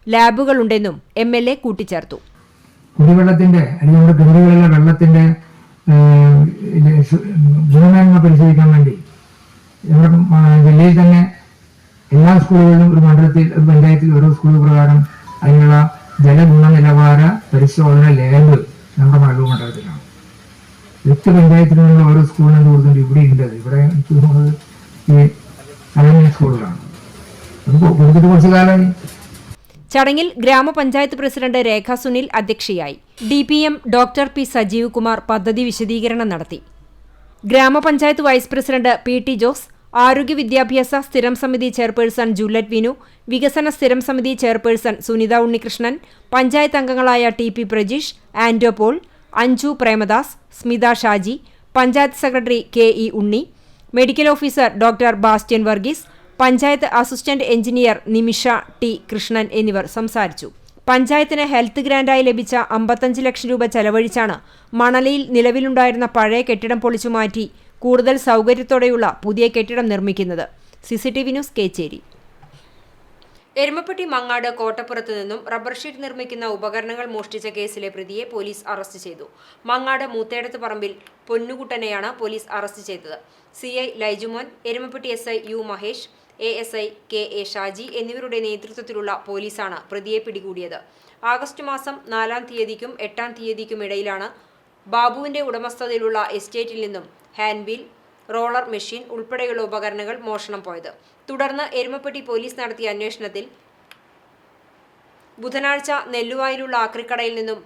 ലാബുകളുണ്ടെന്നും MLA കൂട്ടിച്ചേർത്തു. കുടിവെള്ളത്തിന്റെ അല്ലെങ്കിൽ നമ്മുടെ കിണറുകളിലെ വെള്ളത്തിന്റെ ഗുണമേന്മ പരിശോധിക്കാൻ വേണ്ടി നമ്മുടെ ജില്ലയിൽ തന്നെ എല്ലാ സ്കൂളുകളിലും ഒരു മണ്ഡലത്തിൽ ഒരു പഞ്ചായത്തിൽ ഓരോ സ്കൂൾ പ്രകാരം അതിനുള്ള ജലഗുണനിലവാര പരിശോധന ലാബ് നമ്മുടെ മണലൂർ മണ്ഡലത്തിലാണ്. 8 പഞ്ചായത്തിൽ നിന്നുള്ള ഓരോ സ്കൂളിനും കൊടുത്തിട്ടുണ്ട്. ഇവിടെ ഉണ്ട്. ഇവിടെ എനിക്ക് തോന്നുന്നത് ഈ അലമിയ സ്കൂളുകളാണ്. അത് കൊടുത്തിട്ട് കുറച്ചു കാലമായി. ചടങ്ങിൽ ഗ്രാമപഞ്ചായത്ത് പ്രസിഡന്റ് രേഖ സുനിൽ അധ്യക്ഷയായി. DPM doctor P Sajeev Kumar പദ്ധതി വിശദീകരണം നടത്തി. ഗ്രാമപഞ്ചായത്ത് വൈസ് പ്രസിഡന്റ് PT ജോസ്, ആരോഗ്യ വിദ്യാഭ്യാസ സ്ഥിരം സമിതി ചെയർപേഴ്സൺ ജൂലറ്റ് വിനു, വികസന സ്ഥിരം സമിതി ചെയർപേഴ്സൺ സുനിത ഉണ്ണികൃഷ്ണൻ, പഞ്ചായത്ത് അംഗങ്ങളായ TP Prajeesh, Ando Paul, Anju Premadas, Smitha Shaji, panchayat secretary KE Unni, medical officer doctor Bastian Varghese, panchayat assistant engineer Nimisha T Krishnan എന്നിവർ സംസാരിച്ചു. പഞ്ചായത്തിന് ഹെൽത്ത് ഗ്രാന്റായി ലഭിച്ച 55 ലക്ഷം രൂപ ചെലവഴിച്ചാണ് മണലിയിൽ നിലവിലുണ്ടായിരുന്ന പഴയ കെട്ടിടം പൊളിച്ചുമാറ്റി കൂടുതൽ സൗകര്യത്തോടെയുള്ള പുതിയ കെട്ടിടം നിർമ്മിക്കുന്നത്. CCTV news Kechery. എരുമപ്പെട്ടി മങ്ങാട് കോട്ടപ്പുറത്ത് നിന്നും റബ്ബർ ഷീറ്റ് നിർമ്മിക്കുന്ന ഉപകരണങ്ങൾ മോഷ്ടിച്ച കേസിലെ പ്രതിയെ പോലീസ് അറസ്റ്റ് ചെയ്തു. മങ്ങാട് മൂത്തേടത്ത് പറമ്പിൽ പൊന്നുകുട്ടനെയാണ് പോലീസ് അറസ്റ്റ് ചെയ്തത്. CI Laijumon, Erumapetty SI U Mahesh, ASI KA Shaji എന്നിവരുടെ നേതൃത്വത്തിലുള്ള പോലീസാണ് പ്രതിയെ പിടികൂടിയത്. ആഗസ്റ്റ് മാസം 4-ാം തീയതിക്കും 8-ാം തീയതിക്കും ഇടയിലാണ് ബാബുവിന്റെ ഉടമസ്ഥതയിലുള്ള എസ്റ്റേറ്റിൽ നിന്നും ഹാൻഡ്വീൽ, റോളർ മെഷീൻ ഉൾപ്പെടെയുള്ള ഉപകരണങ്ങൾ മോഷണം പോയത്. തുടർന്ന് എരുമപ്പെട്ടി പോലീസ് നടത്തിയ അന്വേഷണത്തിൽ ബുധനാഴ്ച നെല്ലുവായിലുള്ള ആക്രിക്കടയിൽ നിന്നും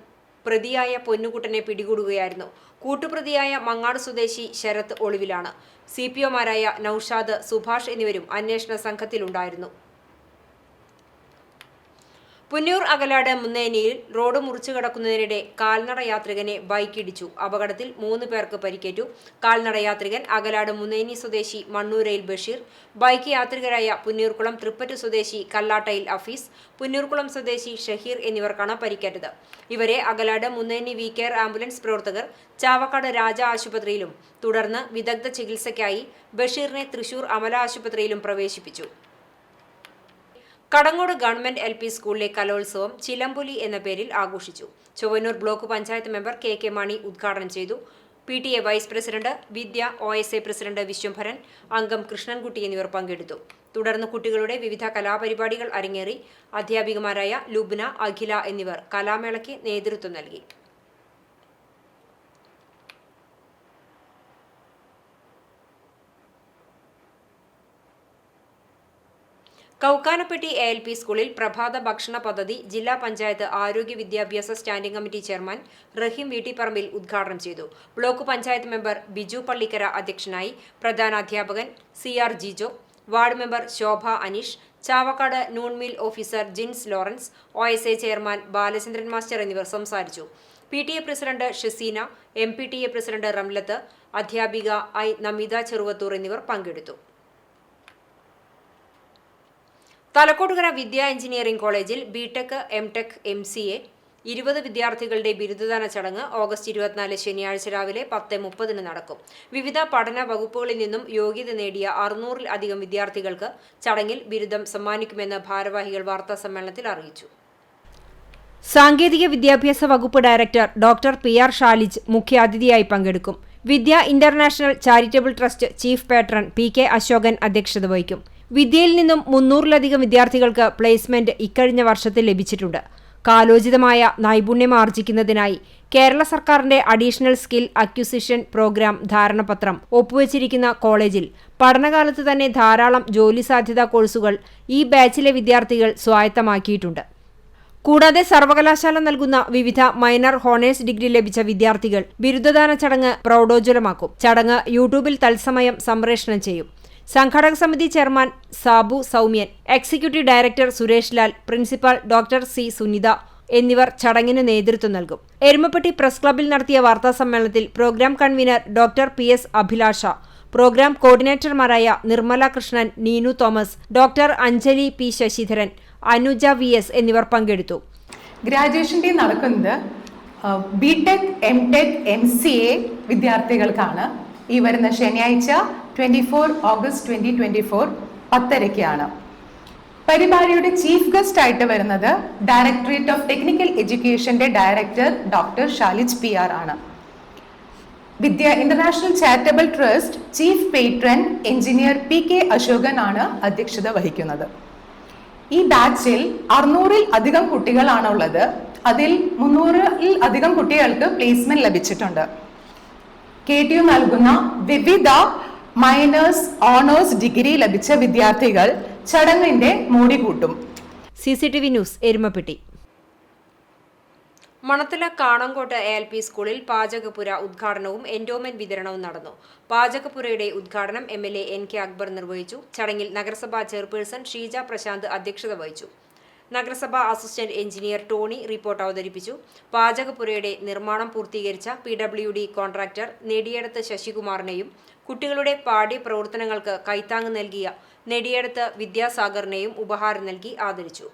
പ്രതിയായ പൊന്നുകുട്ടനെ പിടികൂടുകയായിരുന്നു. കൂട്ടുപ്രതിയായ മങ്ങാട് സ്വദേശി ശരത് ഒളിവിലാണ്. CPOമാരായ നൌഷാദ്, സുഭാഷ് എന്നിവരും അന്വേഷണ സംഘത്തിലുണ്ടായിരുന്നു. പുന്നൂർ അകലാട് മുന്നേനിയിൽ റോഡ് മുറിച്ചു കടക്കുന്നതിനിടെ കാൽനട യാത്രികനെ ബൈക്കിടിച്ചു. അപകടത്തിൽ 3 പേർക്ക് പരിക്കേറ്റു. കാൽനട യാത്രികൻ അകലാട് മുന്നേനി സ്വദേശി മണ്ണൂരയിൽ ബഷീർ, ബൈക്ക് യാത്രികരായ പുന്നൂർകുളം തൃപ്പറ്റ് സ്വദേശി കല്ലാട്ടയിൽ അഫീസ്, പുന്നൂർകുളം സ്വദേശി ഷഹീർ എന്നിവർക്കാണ് പരിക്കേറ്റത്. ഇവരെ അകലാട് മുന്നേനി വി കെയർ ആംബുലൻസ് പ്രവർത്തകർ ചാവക്കാട് രാജ ആശുപത്രിയിലും തുടർന്ന് വിദഗ്ധ ചികിത്സയ്ക്കായി ബഷീറിനെ തൃശൂർ അമല ആശുപത്രിയിലും പ്രവേശിപ്പിച്ചു. കടങ്ങോട് ഗവൺമെന്റ് LP സ്കൂളിലെ കലോത്സവം ചിലമ്പുലി എന്ന പേരിൽ ആഘോഷിച്ചു. Chowwannur block panchayat member KK മണി ഉദ്ഘാടനം ചെയ്തു. PTA വൈസ് പ്രസിഡന്റ് വിദ്യ, OSA പ്രസിഡന്റ് വിശ്വംഭരൻ, അംഗം കൃഷ്ണൻകുട്ടി എന്നിവർ പങ്കെടുത്തു. തുടർന്ന് കുട്ടികളുടെ വിവിധ കലാപരിപാടികൾ അരങ്ങേറി. അധ്യാപികമാരായ ലുബ്ന, അഖില എന്നിവർ കലാമേളയ്ക്ക് നേതൃത്വം നൽകി. കൗക്കാനപ്പെട്ടി ALP സ്കൂളിൽ പ്രഭാത ഭക്ഷണ പദ്ധതി ജില്ലാ പഞ്ചായത്ത് ആരോഗ്യ വിദ്യാഭ്യാസ standing committee chairman Rahim Veettipparambil ഉദ്ഘാടനം ചെയ്തു. ബ്ലോക്ക് പഞ്ചായത്ത് മെമ്പർ ബിജു പള്ളിക്കര അധ്യക്ഷനായി. പ്രധാനാധ്യാപകൻ CR Jijo, ward member Shobha Aneesh, Chavakkad noon mill officer Jins Lawrence, OSA chairman Balachandran master എന്നിവർ സംസാരിച്ചു. PTA president Shaseena, MPTA president Ramlath, അധ്യാപിക നമിത ചെറുവത്തൂർ എന്നിവർ പങ്കെടുത്തു. തലക്കോട്ടുകര വിദ്യാ എഞ്ചിനീയറിംഗ് കോളേജിൽ BTech, MTech, MCA 20 വിദ്യാർത്ഥികളുടെ ബിരുദദാന ചടങ്ങ് ഓഗസ്റ്റ് 24 ശനിയാഴ്ച രാവിലെ 10:30 നടക്കും. വിവിധ പഠന വകുപ്പുകളിൽ നിന്നും യോഗ്യത നേടിയ 600-ൽ-അധികം വിദ്യാർത്ഥികൾക്ക് ചടങ്ങിൽ ബിരുദം സമ്മാനിക്കുമെന്ന് ഭാരവാഹികൾ വാർത്താസമ്മേളനത്തിൽ അറിയിച്ചു. സാങ്കേതിക വിദ്യാഭ്യാസ വകുപ്പ് ഡയറക്ടർ ഡോക്ടർ PR ഷാലിജ് മുഖ്യാതിഥിയായി പങ്കെടുക്കും. Vidya international charitable trust chief patron PK Asokan അധ്യക്ഷത വഹിക്കും. വിദ്യയിൽ നിന്നും 300-ലധികം വിദ്യാർത്ഥികൾക്ക് പ്ലേസ്മെന്റ് ഇക്കഴിഞ്ഞ വർഷത്തിൽ ലഭിച്ചിട്ടുണ്ട്. കാലോചിതമായ നൈപുണ്യം ആർജിക്കുന്നതിനായി കേരള സർക്കാരിന്റെ അഡീഷണൽ സ്കിൽ അക്വിസിഷൻ പ്രോഗ്രാം ധാരണപത്രം ഒപ്പുവെച്ചിരിക്കുന്ന കോളേജിൽ പഠനകാലത്ത് തന്നെ ധാരാളം ജോലി സാധ്യതാ കോഴ്സുകൾ ഈ ബാച്ചിലെ വിദ്യാർത്ഥികൾ സ്വായത്തമാക്കിയിട്ടുണ്ട്. കൂടാതെ സർവകലാശാല നൽകുന്ന വിവിധ മൈനർ ഹോണേഴ്സ് ഡിഗ്രി ലഭിച്ച വിദ്യാർത്ഥികൾ ബിരുദദാന ചടങ്ങ് പ്രൗഢോജ്വലമാക്കും. ചടങ്ങ് യൂട്യൂബിൽ തത്സമയം സംപ്രേഷണം ചെയ്യും. സംഘാടക സമിതി chairman Sabu Soumyan, executive director Suresh Lal, principal doctor C Sunitha എന്നിവർ ചടങ്ങിന് നേതൃത്വം നൽകും. എരുമപ്പെട്ടി പ്രസ് ക്ലബ്ബിൽ നടത്തിയ വാർത്താസമ്മേളനത്തിൽ programme convener doctor PS Abhilasha, programme കോർഡിനേറ്റർമാരായ Nirmala Krishnan, Neenu Thomas, doctor Anjali P Sasidharan, Anuja VS എന്നിവർ പങ്കെടുത്തു. ഗ്രാജുവേഷൻ ഡേ നടക്കുന്നത് BTech, MTech, MCA വിദ്യാർത്ഥികൾക്കാണ്. ഈ വരുന്ന ശനിയാഴ്ച 24 ഓഗസ്റ്റ് 2024 10:30 പരിപാടിയുടെ ചീഫ് ഗസ്റ്റ് ആയിട്ട് വരുന്നത് ഡയറക്ടറേറ്റ് ഓഫ് ടെക്നിക്കൽ എഡ്യൂക്കേഷന്റെ ഡയറക്ടർ ഡോക്ടർ ഷാലിജ് PR ആണ്. Vidya international charitable trust chief patron engineer PK Asokan ആണ് അധ്യക്ഷത വഹിക്കുന്നത്. ഈ ബാച്ചിൽ 600-ൽ-അധികം കുട്ടികളാണുള്ളത്. അതിൽ 300-ൽ-അധികം കുട്ടികൾക്ക് പ്ലേസ്മെന്റ് ലഭിച്ചിട്ടുണ്ട്. KTU നൽകുന്ന വിവിധ മൈനേഴ്സ്, ഓണേഴ്സ് ഡിഗ്രി ലഭിച്ച വിദ്യാർത്ഥികൾ ചടങ്ങിന്റെ മോടി കൂട്ടും. CCTV news, Erumapetty. Manathala Kanangott ALP സ്കൂളിൽ പാചകപ്പുര ഉദ്ഘാടനവും എൻഡോമെന്റ് വിതരണവും നടന്നു. പാചകപ്പുരയുടെ ഉദ്ഘാടനം MLA NK അക്ബർ നിർവഹിച്ചു. ചടങ്ങിൽ നഗരസഭാ ചെയർപേഴ്സൺ ഷീജ പ്രശാന്ത് അധ്യക്ഷത വഹിച്ചു. നഗരസഭാ അസിസ്റ്റന്റ് എഞ്ചിനീയർ ടോണി റിപ്പോർട്ട് അവതരിപ്പിച്ചു. പാചകപ്പുരയുടെ നിർമ്മാണം പൂർത്തീകരിച്ച PWD കോൺട്രാക്ടർ നെടിയടത്ത് ശശികുമാറിനെയും കുട്ടികളുടെ പാഠ്യപ്രവർത്തനങ്ങൾക്ക് കൈത്താങ്ങ് നൽകിയ നെടിയടത്ത് വിദ്യാസാഗറിനെയും ഉപഹാരം നൽകി ആദരിച്ചു.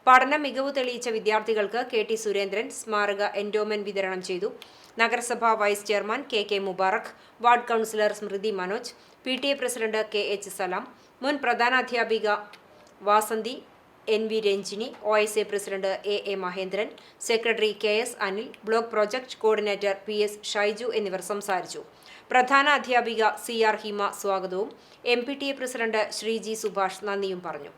പഠന മികവ് തെളിയിച്ച വിദ്യാർത്ഥികൾക്ക് KT സുരേന്ദ്രൻ സ്മാരക എൻഡോമെന്റ് വിതരണം ചെയ്തു. നഗരസഭാ vice chairman KK Mubarak, ward councillor Smrithi Manoj, PTA president KH Salam, മുൻ പ്രധാനാധ്യാപിക Vasanthi NV Ranjini, OSA president AA Mahendran, secretary KS Anil, block project coordinator PS Shaiju എന്നിവർ സംസാരിച്ചു. പ്രധാന അധ്യാപിക CR ഹിമ സ്വാഗതവും MPTA പ്രസിഡന്റ് ശ്രീജി സുഭാഷ് നന്ദിയും പറഞ്ഞു.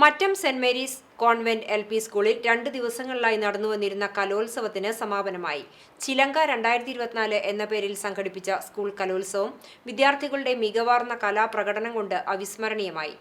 Mattam saint Mary's convent LP സ്കൂളിൽ 2 ദിവസങ്ങളിലായി നടന്നുവന്നിരുന്ന കലോത്സവത്തിന് സമാപനമായി. ചിലങ്ക 2024 എന്ന പേരിൽ സംഘടിപ്പിച്ച സ്കൂൾ കലോത്സവം വിദ്യാർത്ഥികളുടെ മികവാർന്ന കലാപ്രകടനം കൊണ്ട് അവിസ്മരണീയമായി.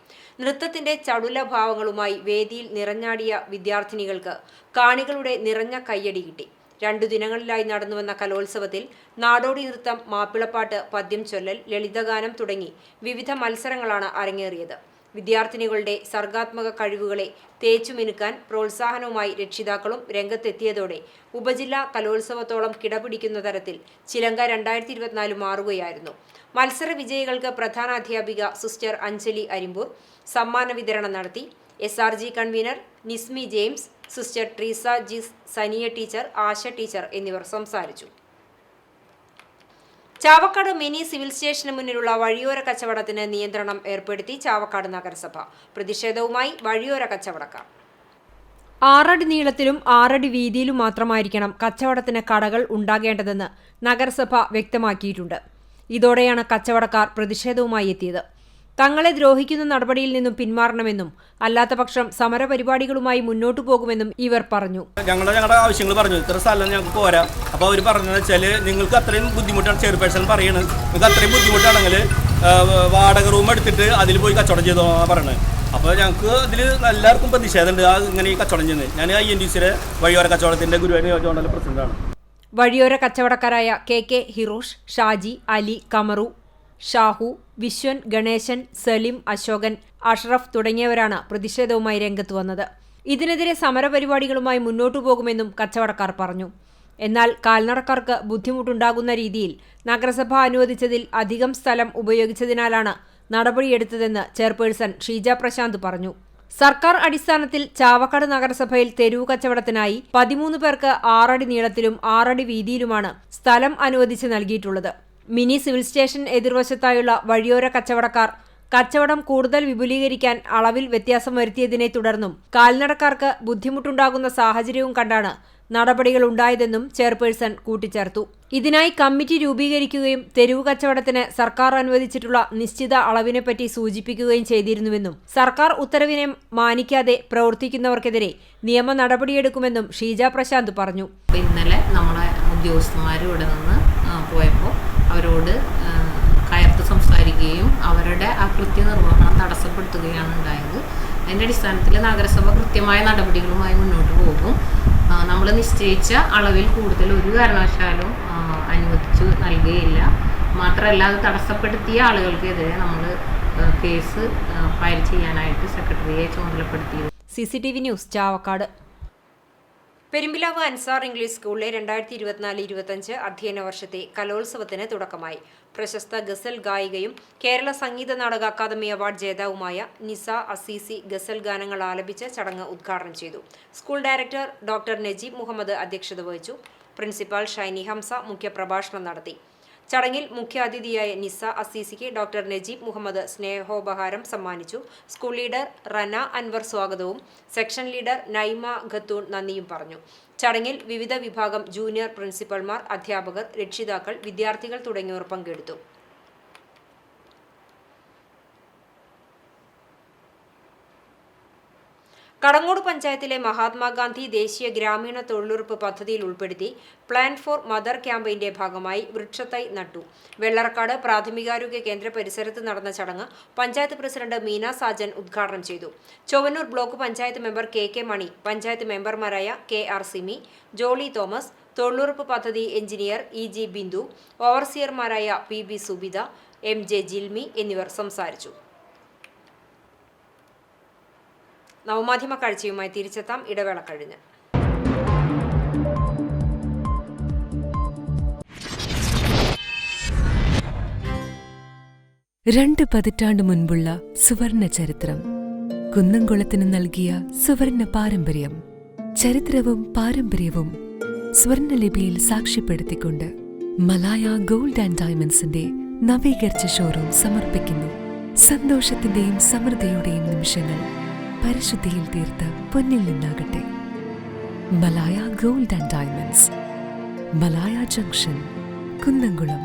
നൃത്തത്തിന്റെ ചടുല ഭാവങ്ങളുമായി വേദിയിൽ നിറഞ്ഞാടിയ വിദ്യാർത്ഥിനികൾക്ക് കാണികളുടെ നിറഞ്ഞ കയ്യടി കിട്ടി. 2 ദിനങ്ങളിലായി നടന്നുവന്ന കലോത്സവത്തിൽ നാടോടി നൃത്തം, മാപ്പിളപ്പാട്ട്, പദ്യം ചൊല്ലൽ, ലളിതഗാനം തുടങ്ങി വിവിധ മത്സരങ്ങളാണ് അരങ്ങേറിയത്. വിദ്യാർത്ഥിനികളുടെ സർഗാത്മക കഴിവുകളെ തേച്ചുമിനുക്കാൻ പ്രോത്സാഹനവുമായി രക്ഷിതാക്കളും രംഗത്തെത്തിയതോടെ ഉപജില്ലാ കലോത്സവത്തോളം കിടപിടിക്കുന്ന തരത്തിൽ ചിലങ്ക 2024 മാറുകയായിരുന്നു. മത്സര വിജയികൾക്ക് പ്രധാനാധ്യാപിക സിസ്റ്റർ അഞ്ജലി അരിമ്പൂർ സമ്മാന വിതരണം നടത്തി. SRG convener Nismi James, sister Treesa Jis, Saniya teacher, ആശ ടീച്ചർ എന്നിവർ സംസാരിച്ചു. ചാവക്കാട് മിനി സിവിൽ സ്റ്റേഷന് മുന്നിലുള്ള വഴിയോര കച്ചവടത്തിന് നിയന്ത്രണം ഏർപ്പെടുത്തി ചാവക്കാട് നഗരസഭ. പ്രതിഷേധവുമായി വഴിയോര കച്ചവടക്കാർ. 6 അടി നീളത്തിലും 6 അടി വീതിയിലും മാത്രമായിരിക്കണം കച്ചവടത്തിന് കടകൾ ഉണ്ടാകേണ്ടതെന്ന് നഗരസഭ വ്യക്തമാക്കിയിട്ടുണ്ട്. ഇതോടെയാണ് കച്ചവടക്കാർ പ്രതിഷേധവുമായി എത്തിയത്. തങ്ങളെ ദ്രോഹിക്കുന്ന നടപടിയിൽ നിന്നും പിന്മാറണമെന്നും അല്ലാത്തപക്ഷം സമരപരിപാടികളുമായി മുന്നോട്ടു പോകുമെന്നും ഇവർ പറഞ്ഞു. ഞങ്ങളുടെ ആവശ്യങ്ങൾ പറഞ്ഞു. ഇത്ര സ്ഥലം ഞങ്ങൾക്ക് പോരാ. അപ്പോൾ അവർ പറഞ്ഞതെന്ന് വെച്ചാൽ നിങ്ങൾക്ക് അത്രയും ബുദ്ധിമുട്ടാണ്, ചെയർപേഴ്സൺ പറയുന്നത്, നിങ്ങൾക്ക് അത്രയും ബുദ്ധിമുട്ടാണെങ്കിൽ വാടക റൂം എടുത്തിട്ട് അതിൽ പോയി കച്ചവടം ചെയ്തോന്നാണ് പറയുന്നത്. അപ്പോൾ ഞങ്ങൾക്ക് അതിൽ എല്ലാവർക്കും പ്രതിഷേധമുണ്ട് ഇങ്ങനെ ഈ കച്ചവടം ചെയ്യുന്നത്. ഞാൻ INTUCയുടെ വഴിയോര കച്ചവടത്തിൻ്റെ ഗുരുവായൂർ നിയോജകമണ്ഡല പ്രസിഡന്റാണ്. വഴിയോര കച്ചവടക്കാരായ KK ഹിറോഷ്, ഷാജി, അലി, കമറു, ഷാഹു, വിശ്വൻ, ഗണേശൻ, സലിം, അശോകൻ, അഷ്റഫ് തുടങ്ങിയവരാണ് പ്രതിഷേധവുമായി രംഗത്ത് വന്നത്. ഇതിനെതിരെ സമരപരിപാടികളുമായി മുന്നോട്ടു പോകുമെന്നും കച്ചവടക്കാർ പറഞ്ഞു. എന്നാൽ കാൽനടക്കാർക്ക് ബുദ്ധിമുട്ടുണ്ടാകുന്ന രീതിയിൽ നഗരസഭ അനുവദിച്ചതിൽ അധികം സ്ഥലം ഉപയോഗിച്ചതിനാലാണ് നടപടിയെടുത്തതെന്ന് ചെയർപേഴ്സൺ ഷീജ പ്രശാന്ത് പറഞ്ഞു. സർക്കാർ അടിസ്ഥാനത്തിൽ ചാവക്കാട് നഗരസഭയിൽ തെരുവു കച്ചവടത്തിനായി 13 പേർക്ക് 6 അടി നീളത്തിലും 6 അടി വീതിയിലുമാണ് സ്ഥലം അനുവദിച്ച് നൽകിയിട്ടുള്ളത്. മിനി സിവിൽ സ്റ്റേഷൻ എതിർവശത്തായുള്ള വഴിയോര കച്ചവടക്കാർ കച്ചവടം കൂടുതൽ വിപുലീകരിക്കാൻ അളവിൽ വ്യത്യാസം വരുത്തിയതിനെ തുടർന്നും കാൽനടക്കാർക്ക് ബുദ്ധിമുട്ടുണ്ടാകുന്ന സാഹചര്യവും കണ്ടാണ് നടപടികൾ ഉണ്ടായതെന്നും ചെയർപേഴ്സൺ കൂട്ടിച്ചേർത്തു. ഇതിനായി കമ്മിറ്റി രൂപീകരിക്കുകയും തെരുവു കച്ചവടത്തിന് സർക്കാർ അനുവദിച്ചിട്ടുള്ള നിശ്ചിത അളവിനെപ്പറ്റി സൂചിപ്പിക്കുകയും ചെയ്തിരുന്നുവെന്നും സർക്കാർ ഉത്തരവിനെ മാനിക്കാതെ പ്രവർത്തിക്കുന്നവർക്കെതിരെ നിയമ നടപടിയെടുക്കുമെന്നും ഷീജ പ്രശാന്ത് പറഞ്ഞു. ഇന്നലെ നമ്മുടെ ഉദ്യോഗസ്ഥന്മാർ ഇവിടെ നിന്ന് പോയപ്പോൾ അവരോട് കയർത്ത് സംസാരിക്കുകയും അവരുടെ ആ കൃത്യനിർവഹണം തടസ്സപ്പെടുത്തുകയാണ് ഉണ്ടായത്. അതിൻ്റെ അടിസ്ഥാനത്തിൽ നഗരസഭ കൃത്യമായ നടപടികളുമായി മുന്നോട്ട് പോകും. നമ്മൾ നിശ്ചയിച്ച അളവിൽ കൂടുതൽ ഒരു കാരണവശാലും അനുവദിച്ചു നൽകുകയില്ല. മാത്രമല്ല അത് തടസ്സപ്പെടുത്തിയ ആളുകൾക്കെതിരെ നമ്മൾ കേസ് ഫയൽ ചെയ്യാനായിട്ട് സെക്രട്ടറിയെ ചുമതലപ്പെടുത്തി. CCTV news Chavakkad. Perumpilavu Ansar English സ്കൂളിലെ 2024-25 അധ്യയന വർഷത്തെ കലോത്സവത്തിന് തുടക്കമായി. പ്രശസ്ത ഗസൽ ഗായികയും കേരള സംഗീത നാടക അക്കാദമി അവാർഡ് ജേതാവുമായ നിസ അസീസി ഗസൽ ഗാനങ്ങൾ ആലപിച്ച് ചടങ്ങ് ഉദ്ഘാടനം ചെയ്തു. School director doctor Najeeb Muhammad അധ്യക്ഷത വഹിച്ചു. പ്രിൻസിപ്പാൾ ഷൈനി ഹംസ മുഖ്യപ്രഭാഷണം നടത്തി. ചടങ്ങിൽ മുഖ്യാതിഥിയായ നിസ അസീസിക്ക് ഡോക്ടർ നജീബ് മുഹമ്മദ് സ്നേഹോപഹാരം സമ്മാനിച്ചു. സ്കൂൾ ലീഡർ റന അൻവർ സ്വാഗതവും സെക്ഷൻ ലീഡർ നൈമ ഖത്തൂൺ നന്ദിയും പറഞ്ഞു. ചടങ്ങിൽ വിവിധ വിഭാഗം ജൂനിയർ പ്രിൻസിപ്പൽമാർ, അധ്യാപകർ, രക്ഷിതാക്കൾ, വിദ്യാർത്ഥികൾ തുടങ്ങിയവർ പങ്കെടുത്തു. കടങ്ങോട് പഞ്ചായത്തിലെ മഹാത്മാഗാന്ധി ദേശീയ ഗ്രാമീണ തൊഴിലുറപ്പ് പദ്ധതിയിൽ ഉൾപ്പെടുത്തി പ്ലാൻ ഫോർ മദർ ക്യാമ്പയിന്റെ ഭാഗമായി വൃക്ഷത്തൈ നട്ടു. വെള്ളറക്കാട് പ്രാഥമികാരോഗ്യ കേന്ദ്ര പരിസരത്ത് നടന്ന ചടങ്ങ് പഞ്ചായത്ത് പ്രസിഡന്റ് മീന സാജൻ ഉദ്ഘാടനം ചെയ്തു. Chowwannur block panchayat member KK Mani, panchayat മെമ്പർമാരായ KR സിമി, ജോളി തോമസ്, തൊഴിലുറപ്പ് പദ്ധതി എഞ്ചിനീയർ EG ബിന്ദു, ഓവർസിയർമാരായ PB സുബിത, MJ ജിൽമി എന്നിവർ സംസാരിച്ചു. നവമാധ്യമ കാഴ്ചയുമായി തിരിച്ചെത്താം ഇടവേള കഴിഞ്ഞ്. രണ്ട് പതിറ്റാണ്ട് മുൻപുള്ള സുവർണ ചരിത്രം, കുന്നംകുളത്തിന് നൽകിയ സുവർണ പാരമ്പര്യം. ചരിത്രവും പാരമ്പര്യവും സ്വർണലിപിയിൽ സാക്ഷ്യപ്പെടുത്തിക്കൊണ്ട് മലായ ഗോൾഡ് ആൻഡ് ഡയമണ്ട്സിന്റെ നവീകരിച്ച ഷോറൂം സമർപ്പിക്കുന്നു. സന്തോഷത്തിന്റെയും സമൃദ്ധിയുടെയും നിമിഷങ്ങൾ പരിശുദ്ധിയിൽ തീർത്ത് പൊന്നിൽ നിന്നാകട്ടെ. Malaya gold and diamonds, Malaya junction, Kunnamkulam.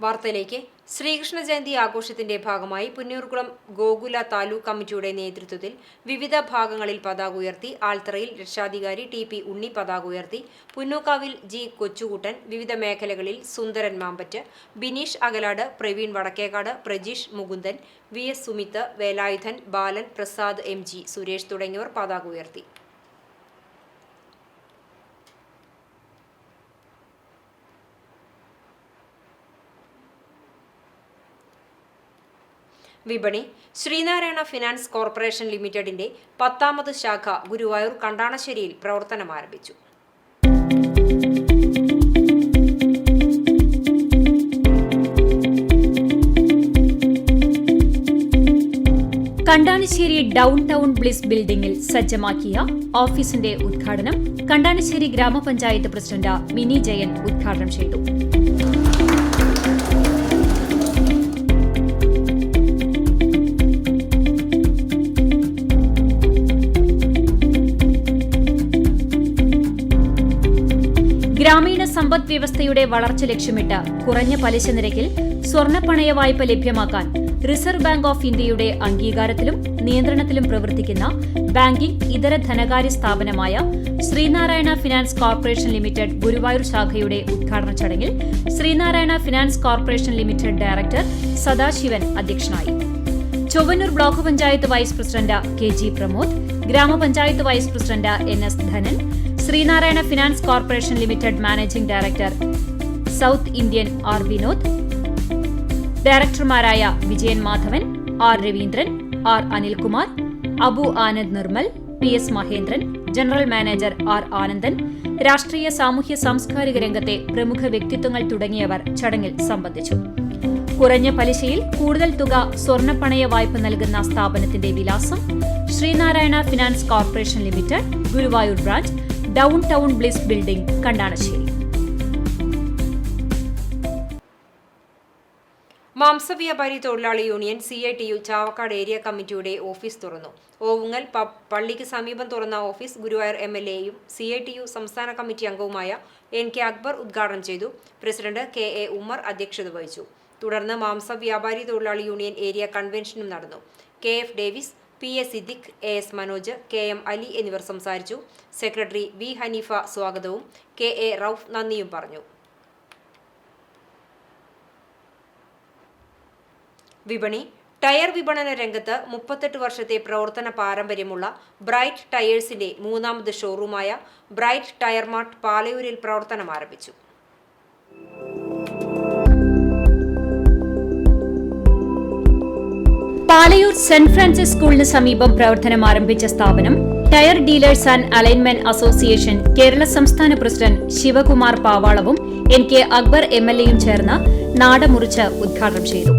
വാർത്തയിലേക്ക്. ശ്രീകൃഷ്ണ ജയന്തി ആഘോഷത്തിന്റെ ഭാഗമായി പുന്നൂർകുളം ഗോകുല താലൂക്ക് കമ്മിറ്റിയുടെ നേതൃത്വത്തിൽ വിവിധ ഭാഗങ്ങളിൽ പതാക ഉയർത്തി. ആൽത്തറയിൽ രക്ഷാധികാരി TP ഉണ്ണി പതാക ഉയർത്തി. പുന്നൂക്കാവിൽ G കൊച്ചുകൂട്ടൻ, വിവിധ മേഖലകളിൽ സുന്ദരൻ മാമ്പറ്റ്, ബിനീഷ് അകലാട്, പ്രവീൺ വടക്കേക്കാട്, പ്രജീഷ് മുകുന്ദൻ, VS സുമിത്ത്, വേലായുധൻ, ബാലൻ, പ്രസാദ് MG, സുരേഷ് തുടങ്ങിയവർ പതാക ഉയർത്തി. വിപണി. ശ്രീനാരായണ ഫിനാൻസ് കോർപ്പറേഷൻ ലിമിറ്റഡിന്റെ 10ാമത് ശാഖ ഗുരുവായൂർ കണ്ടാണശ്ശേരിയിൽ പ്രവർത്തനം ആരംഭിച്ചു. കണ്ടാണശ്ശേരി ഡൗൺ ടൗൺ ബ്ലിസ് ബിൽഡിംഗിൽ സജ്ജമാക്കിയ ഓഫീസിന്റെ ഉദ്ഘാടനം കണ്ടാണശ്ശേരി ഗ്രാമപഞ്ചായത്ത് പ്രസിഡന്റ് മിനി ജയൻ ഉദ്ഘാടനം ചെയ്തു. ഗ്രാമീണ സമ്പദ് വ്യവസ്ഥയുടെ വളർച്ച ലക്ഷ്യമിട്ട് കുറഞ്ഞ പലിശ നിരക്കിൽ സ്വർണ്ണപ്പണയ വായ്പ ലഭ്യമാക്കാൻ റിസർവ് ബാങ്ക് ഓഫ് ഇന്ത്യയുടെ അംഗീകാരത്തിലും നിയന്ത്രണത്തിലും പ്രവർത്തിക്കുന്ന ബാങ്കിംഗ് ഇതര ധനകാര്യ സ്ഥാപനമായ Sreenarayana finance corporation limited Guruvayur ശാഖയുടെ ഉദ്ഘാടന ചടങ്ങിൽ Sreenarayana finance corporation limited director Sadasivan അധ്യക്ഷനായി. Chowwannur block panchayat vice president KG Pramod, ഗ്രാമപഞ്ചായത്ത് vice president NS Dhanan, Sreenarayana finance corporation limited managing director South Indian R Vinod, ഡയറക്ടർമാരായ Vijayan Madhavan, R Raveendran, R Anilkumar, Abu Anand Nirmal, PS Mahendran, general manager R Anandan, രാഷ്ട്രീയ സാമൂഹ്യ സാംസ്കാരിക രംഗത്തെ പ്രമുഖ വ്യക്തിത്വങ്ങൾ തുടങ്ങിയവർ ചടങ്ങിൽ സംബന്ധിച്ചു. കുറഞ്ഞ പലിശയിൽ കൂടുതൽ തുക സ്വർണ്ണപ്പണയ വായ്പ നൽകുന്ന സ്ഥാപനത്തിന്റെ വിലാസം Sreenarayana finance corporation limited, Guruvayur branch, downtown bliss building, Kandanassery. മാംസവ്യാപാരി തൊഴിലാളി യൂണിയൻ CITU ചാവക്കാട് ഏരിയ കമ്മിറ്റിയുടെ ഓഫീസ് തുറന്നു. ഓവുങ്ങൽ പള്ളിക്ക് സമീപം തുറന്ന ഓഫീസ് ഗുരുവായൂർ MLAയും CITU സംസ്ഥാന കമ്മിറ്റി അംഗവുമായ NK അക്ബർ ഉദ്ഘാടനം ചെയ്തു. പ്രസിഡന്റ് KA ഉമ്മർ അധ്യക്ഷത വഹിച്ചു. തുടർന്ന് മാംസവ്യാപാരി തൊഴിലാളി യൂണിയൻ ഏരിയ കൺവെൻഷനും നടന്നു. KF Davis, PA Siddique, AS Manoj, KM Ali എന്നിവർ സംസാരിച്ചു. സെക്രട്ടറി V ഹനീഫ സ്വാഗതവും KA റൌഫ് നന്ദിയും പറഞ്ഞു. വിപണി. ടയർ വിപണന രംഗത്ത് 38 വർഷത്തെ പ്രവർത്തന പാരമ്പര്യമുള്ള ബ്രൈറ്റ് ടയേഴ്സിന്റെ 3ാമത് ഷോറൂമായ ബ്രൈറ്റ് ടയർ മാർട്ട് പാലയൂരിൽ പ്രവർത്തനം ആരംഭിച്ചു. പാലയൂർ സെന്റ് ഫ്രാൻസിസ് സ്കൂളിന് സമീപം പ്രവർത്തനം ആരംഭിച്ച സ്ഥാപനം tyre dealers and alignment association Kerala സംസ്ഥാന പ്രസിഡന്റ് ശിവകുമാർ പാവാളവും NK അക്ബർ MLAയും ചേർന്ന് നാടമുറിച്ച് ഉദ്ഘാടനം ചെയ്തു.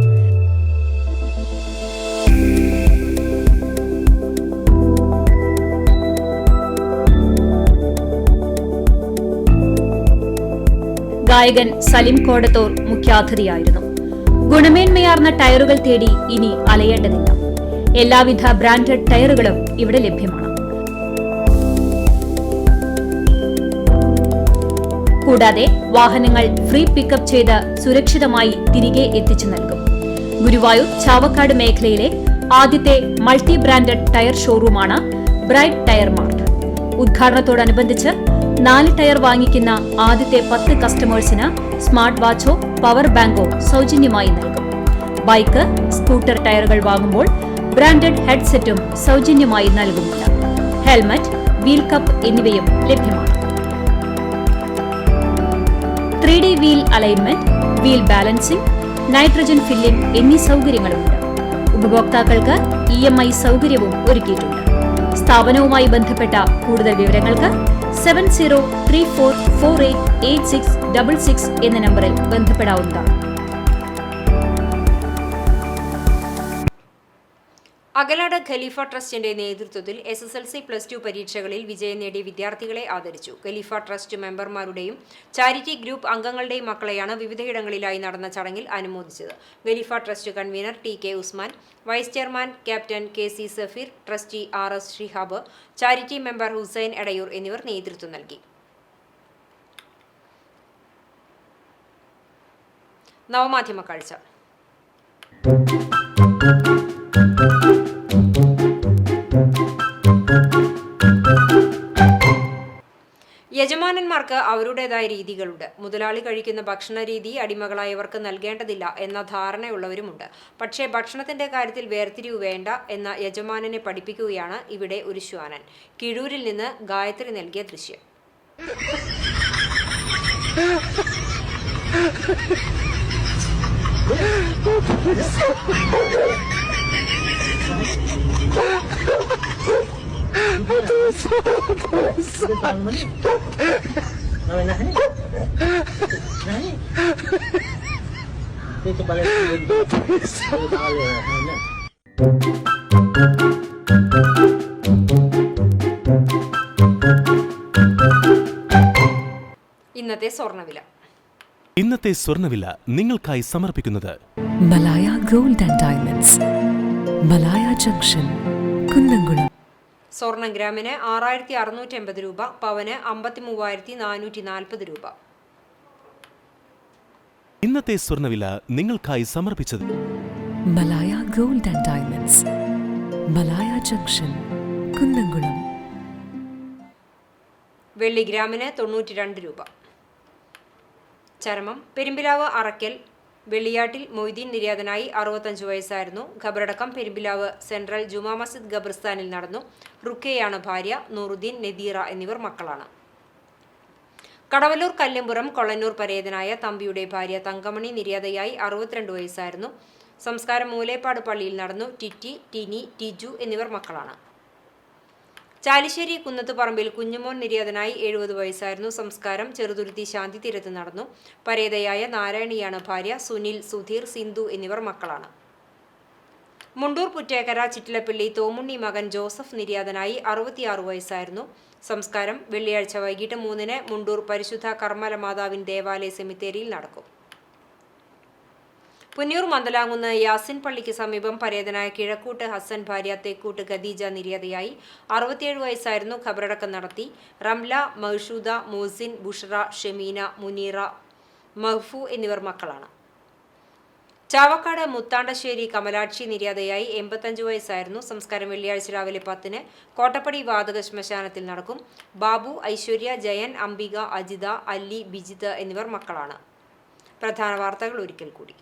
ഗായകൻ സലിം കോടത്തൂർ മുഖ്യാതിഥിയായിരുന്നു. ഗുണമേന്മയാർന്ന ടയറുകൾ തേടി ഇനി അലയേണ്ടതില്ല. എല്ലാവിധ ബ്രാൻഡഡ് ടയറുകളും ഇവിടെ ലഭ്യമാണ്. കൂടാതെ വാഹനങ്ങൾ ഫ്രീ പിക്കപ്പ് ചെയ്ത് സുരക്ഷിതമായി തിരികെ എത്തിച്ചു നൽകും. ഗുരുവായൂർ ചാവക്കാട് മേഖലയിലെ ആദ്യത്തെ മൾട്ടി ബ്രാൻഡഡ് ടയർ ഷോറൂമാണ് ബ്രൈറ്റ് ടയർ മാർട്ട്. ഉദ്ഘാടനത്തോടനുബന്ധിച്ച് 4 ടയർ വാങ്ങിക്കുന്ന ആദ്യത്തെ 10 കസ്റ്റമേഴ്സിന് സ്മാർട്ട് വാച്ചോ പവർ ബാങ്കോ സൗജന്യമായി നൽകും. ബൈക്ക്, സ്കൂട്ടർ ടയറുകൾ വാങ്ങുമ്പോൾ ബ്രാൻഡഡ് ഹെഡ്സെറ്റും സൗജന്യമായി നൽകുന്നുണ്ട്. ഹെൽമറ്റ്, വീൽ കപ്പ് എന്നിവയും ലഭ്യമാണ്. 3D wheel alignment, wheel balancing, nitrogen filling എന്നീ സൗകര്യങ്ങളുണ്ട്. ഉപഭോക്താക്കൾക്ക് EMI സൗകര്യവും ഒരുക്കിയിട്ടുണ്ട്. സ്ഥാപനവുമായി ബന്ധപ്പെട്ട കൂടുതൽ വിവരങ്ങൾക്ക് 7034488666 എന്ന നമ്പറിൽ ബന്ധപ്പെടാവുന്നതാണ്. അകലാട് ഖലീഫ ട്രസ്റ്റിന്റെ നേതൃത്വത്തിൽ SSLC+2 പരീക്ഷകളിൽ വിജയം നേടിയ വിദ്യാർത്ഥികളെ ആദരിച്ചു. ഖലീഫ ട്രസ്റ്റ് മെമ്പർമാരുടെയും ചാരിറ്റി ഗ്രൂപ്പ് അംഗങ്ങളുടെയും മക്കളെയാണ് വിവിധയിടങ്ങളിലായി നടന്ന ചടങ്ങിൽ അനുമോദിച്ചത്. Khalifa trust convener TK Usman, vice chairman captain KC Safeer, trustee RS Shihab, charity member Hussain Edayur എന്നിവർ നേതൃത്വം നൽകി. നവമാധ്യമ കാഴ്ച. യജമാനന്മാർക്ക് അവരുടേതായ രീതികളുണ്ട്. മുതലാളി കഴിക്കുന്ന ഭക്ഷണ രീതി അടിമകളായവർക്ക് നൽകേണ്ടതില്ല എന്ന ധാരണയുള്ളവരുമുണ്ട്. പക്ഷേ ഭക്ഷണത്തിന്റെ കാര്യത്തിൽ വേർതിരിവ് വേണ്ട എന്ന യജമാനനെ പഠിപ്പിക്കുകയാണ് ഇവിടെ ഒരു ശ്വാനൻ. കിഴൂരിൽ നിന്ന് ഗായത്രി നൽകിയ ദൃശ്യം. ഇന്നത്തെ സ്വർണ്ണവില നിങ്ങൾക്കായി സമർപ്പിക്കുന്നത് Malaya gold and diamonds, Malaya junction, Kunnamkulam. സ്വർണം ഗ്രാമിന് 6680 രൂപ, പവന് 53,440 രൂപ. ഇന്നത്തെ സ്വർണ്ണവില നിങ്ങൾക്കായി സമർപ്പിച്ചത് Malaya gold and diamonds, Malaya junction, Kunnamkulam. വെള്ളി ഗ്രാമിന് 92 രൂപ. ചരമം പെരുമ്പിലാവ് അറക്കൽ വെള്ളിയാട്ടിൽ മൊയ്തീൻ നിര്യാതനായി 65 വയസ്സായിരുന്നു. ഖബറടക്കം പെരുമ്പിലാവ് സെൻട്രൽ ജുമാ മസ്ജിദ് ഖബർസ്ഥാനിൽ നടന്നു. റുക്കയാണ് ഭാര്യ. നൂറുദ്ദീൻ, നദീറ എന്നിവർ മക്കളാണ്. കടവല്ലൂർ കല്ലമ്പുറം കൊള്ളന്നൂർ പരേതനായ തമ്പിയുടെ ഭാര്യ തങ്കമണി നിര്യാതയായി 62 വയസ്സായിരുന്നു. സംസ്കാരം മൂലേപ്പാട് പള്ളിയിൽ നടന്നു. ടിറ്റി, ടിനി, ടിജു എന്നിവർ മക്കളാണ്. ചാലിശ്ശേരി കുന്നത്തുപറമ്പിൽ കുഞ്ഞുമോൻ നിര്യാതനായി 70 വയസ്സായിരുന്നു. സംസ്കാരം ചെറുതുരുത്തി ശാന്തി തീരത്ത് നടന്നു. പരേതയായ നാരായണിയാണ് ഭാര്യ. സുനിൽ, സുധീർ, സിന്ധു എന്നിവർ മക്കളാണ്. മുണ്ടൂർ പുറ്റേക്കര ചിറ്റിലപ്പള്ളി തോമുണ്ണി മകൻ ജോസഫ് നിര്യാതനായി 66 വയസ്സായിരുന്നു. സംസ്കാരം വെള്ളിയാഴ്ച വൈകിട്ട് 3-ന് മുണ്ടൂർ പരിശുദ്ധ കർമ്മല മാതാവിൻ ദേവാലയ സെമിത്തേരിയിൽ നടക്കും. പുന്നൂർ മന്ദലാങ്കുന്ന് യാസിൻ പള്ളിക്ക് സമീപം പരേതനായ കിഴക്കൂട്ട് ഹസൻ ഭാര്യ തേക്കൂട്ട് ഖദീജ നിര്യാതയായി 67 വയസ്സായിരുന്നു. ഖബറടക്കം നടത്തി. റംല, മഹ്ഷൂദ, മോസിൻ, ബുഷറ, ഷമീന, മുനീറ, മഹ്ഫു എന്നിവർ മക്കളാണ്. ചാവക്കാട് മുത്താണ്ടശ്ശേരി കമലാക്ഷി നിര്യാതയായി 85 വയസ്സായിരുന്നു. സംസ്കാരം വെള്ളിയാഴ്ച രാവിലെ 10-ന് കോട്ടപ്പടി വാതക ശ്മശാനത്തിൽ നടക്കും. ബാബു, ഐശ്വര്യ, ജയൻ, അംബിക, അജിത, അല്ലി, ബിജിത്ത് എന്നിവർ മക്കളാണ്. പ്രധാന വാർത്തകൾ ഒരിക്കൽ കൂടി.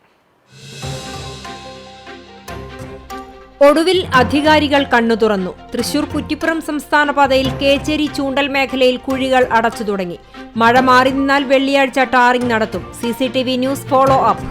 ഒടുവിൽ അധികാരികൾ കണ്ണു തുറന്നു. തൃശൂർ കുറ്റിപ്പുറം സംസ്ഥാന പാതയിൽ കേച്ചേരി ചൂണ്ടൽ മേഖലയിൽ കുഴികൾ അടച്ചു തുടങ്ങി. മഴ മാറി നിന്നാൽ വെള്ളിയാഴ്ച ടാറിംഗ് നടത്തും. CCTV news follow up.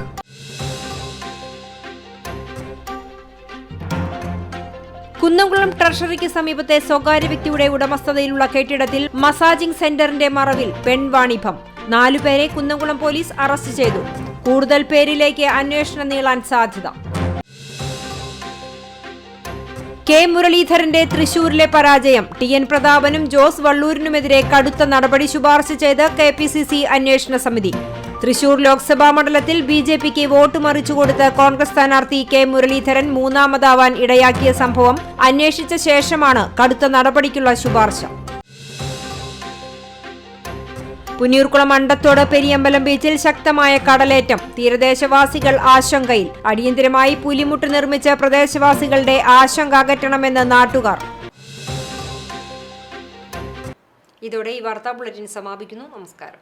Kunnamkulam ട്രഷറിക്ക് സമീപത്തെ സ്വകാര്യ വ്യക്തിയുടെ ഉടമസ്ഥതയിലുള്ള കെട്ടിടത്തിൽ മസാജിംഗ് സെന്ററിന്റെ മറവിൽ പെൺവാണിഭം. 4 പേരെ കുന്നംകുളം പോലീസ് അറസ്റ്റ് ചെയ്തു. കൂടുതൽ പേരിലേക്ക് അന്വേഷണം നീളാൻ സാധ്യത. കെ മുരളീധരന്റെ തൃശൂരിലെ പരാജയം. TN പ്രതാപനും ജോസ് വള്ളൂരിനുമെതിരെ കടുത്ത നടപടി ശുപാർശ ചെയ്ത് KPCC അന്വേഷണ സമിതി. തൃശൂർ ലോക്സഭാ മണ്ഡലത്തിൽ BJPക്ക് വോട്ട് മറിച്ചുകൊടുത്ത് കോൺഗ്രസ് സ്ഥാനാർത്ഥി കെ മുരളീധരൻ മൂന്നാമതാവാൻ ഇടയാക്കിയ സംഭവം അന്വേഷിച്ച ശേഷമാണ് കടുത്ത നടപടിക്കുള്ള ശുപാർശ. പുന്നൂർകുളം അണ്ടത്തോട് പെരിയമ്പലം ബീച്ചിൽ ശക്തമായ കടലേറ്റം. തീരദേശവാസികൾ ആശങ്കയിൽ. അടിയന്തരമായി പുലിമുട്ട് നിർമ്മിച്ച് പ്രദേശവാസികളുടെ ആശങ്ക അകറ്റണമെന്ന് നാട്ടുകാർ. ഇതോടെ ഈ വാർത്താ ബുള്ളറ്റിൻ സമാപിക്കുന്നു. നമസ്കാരം.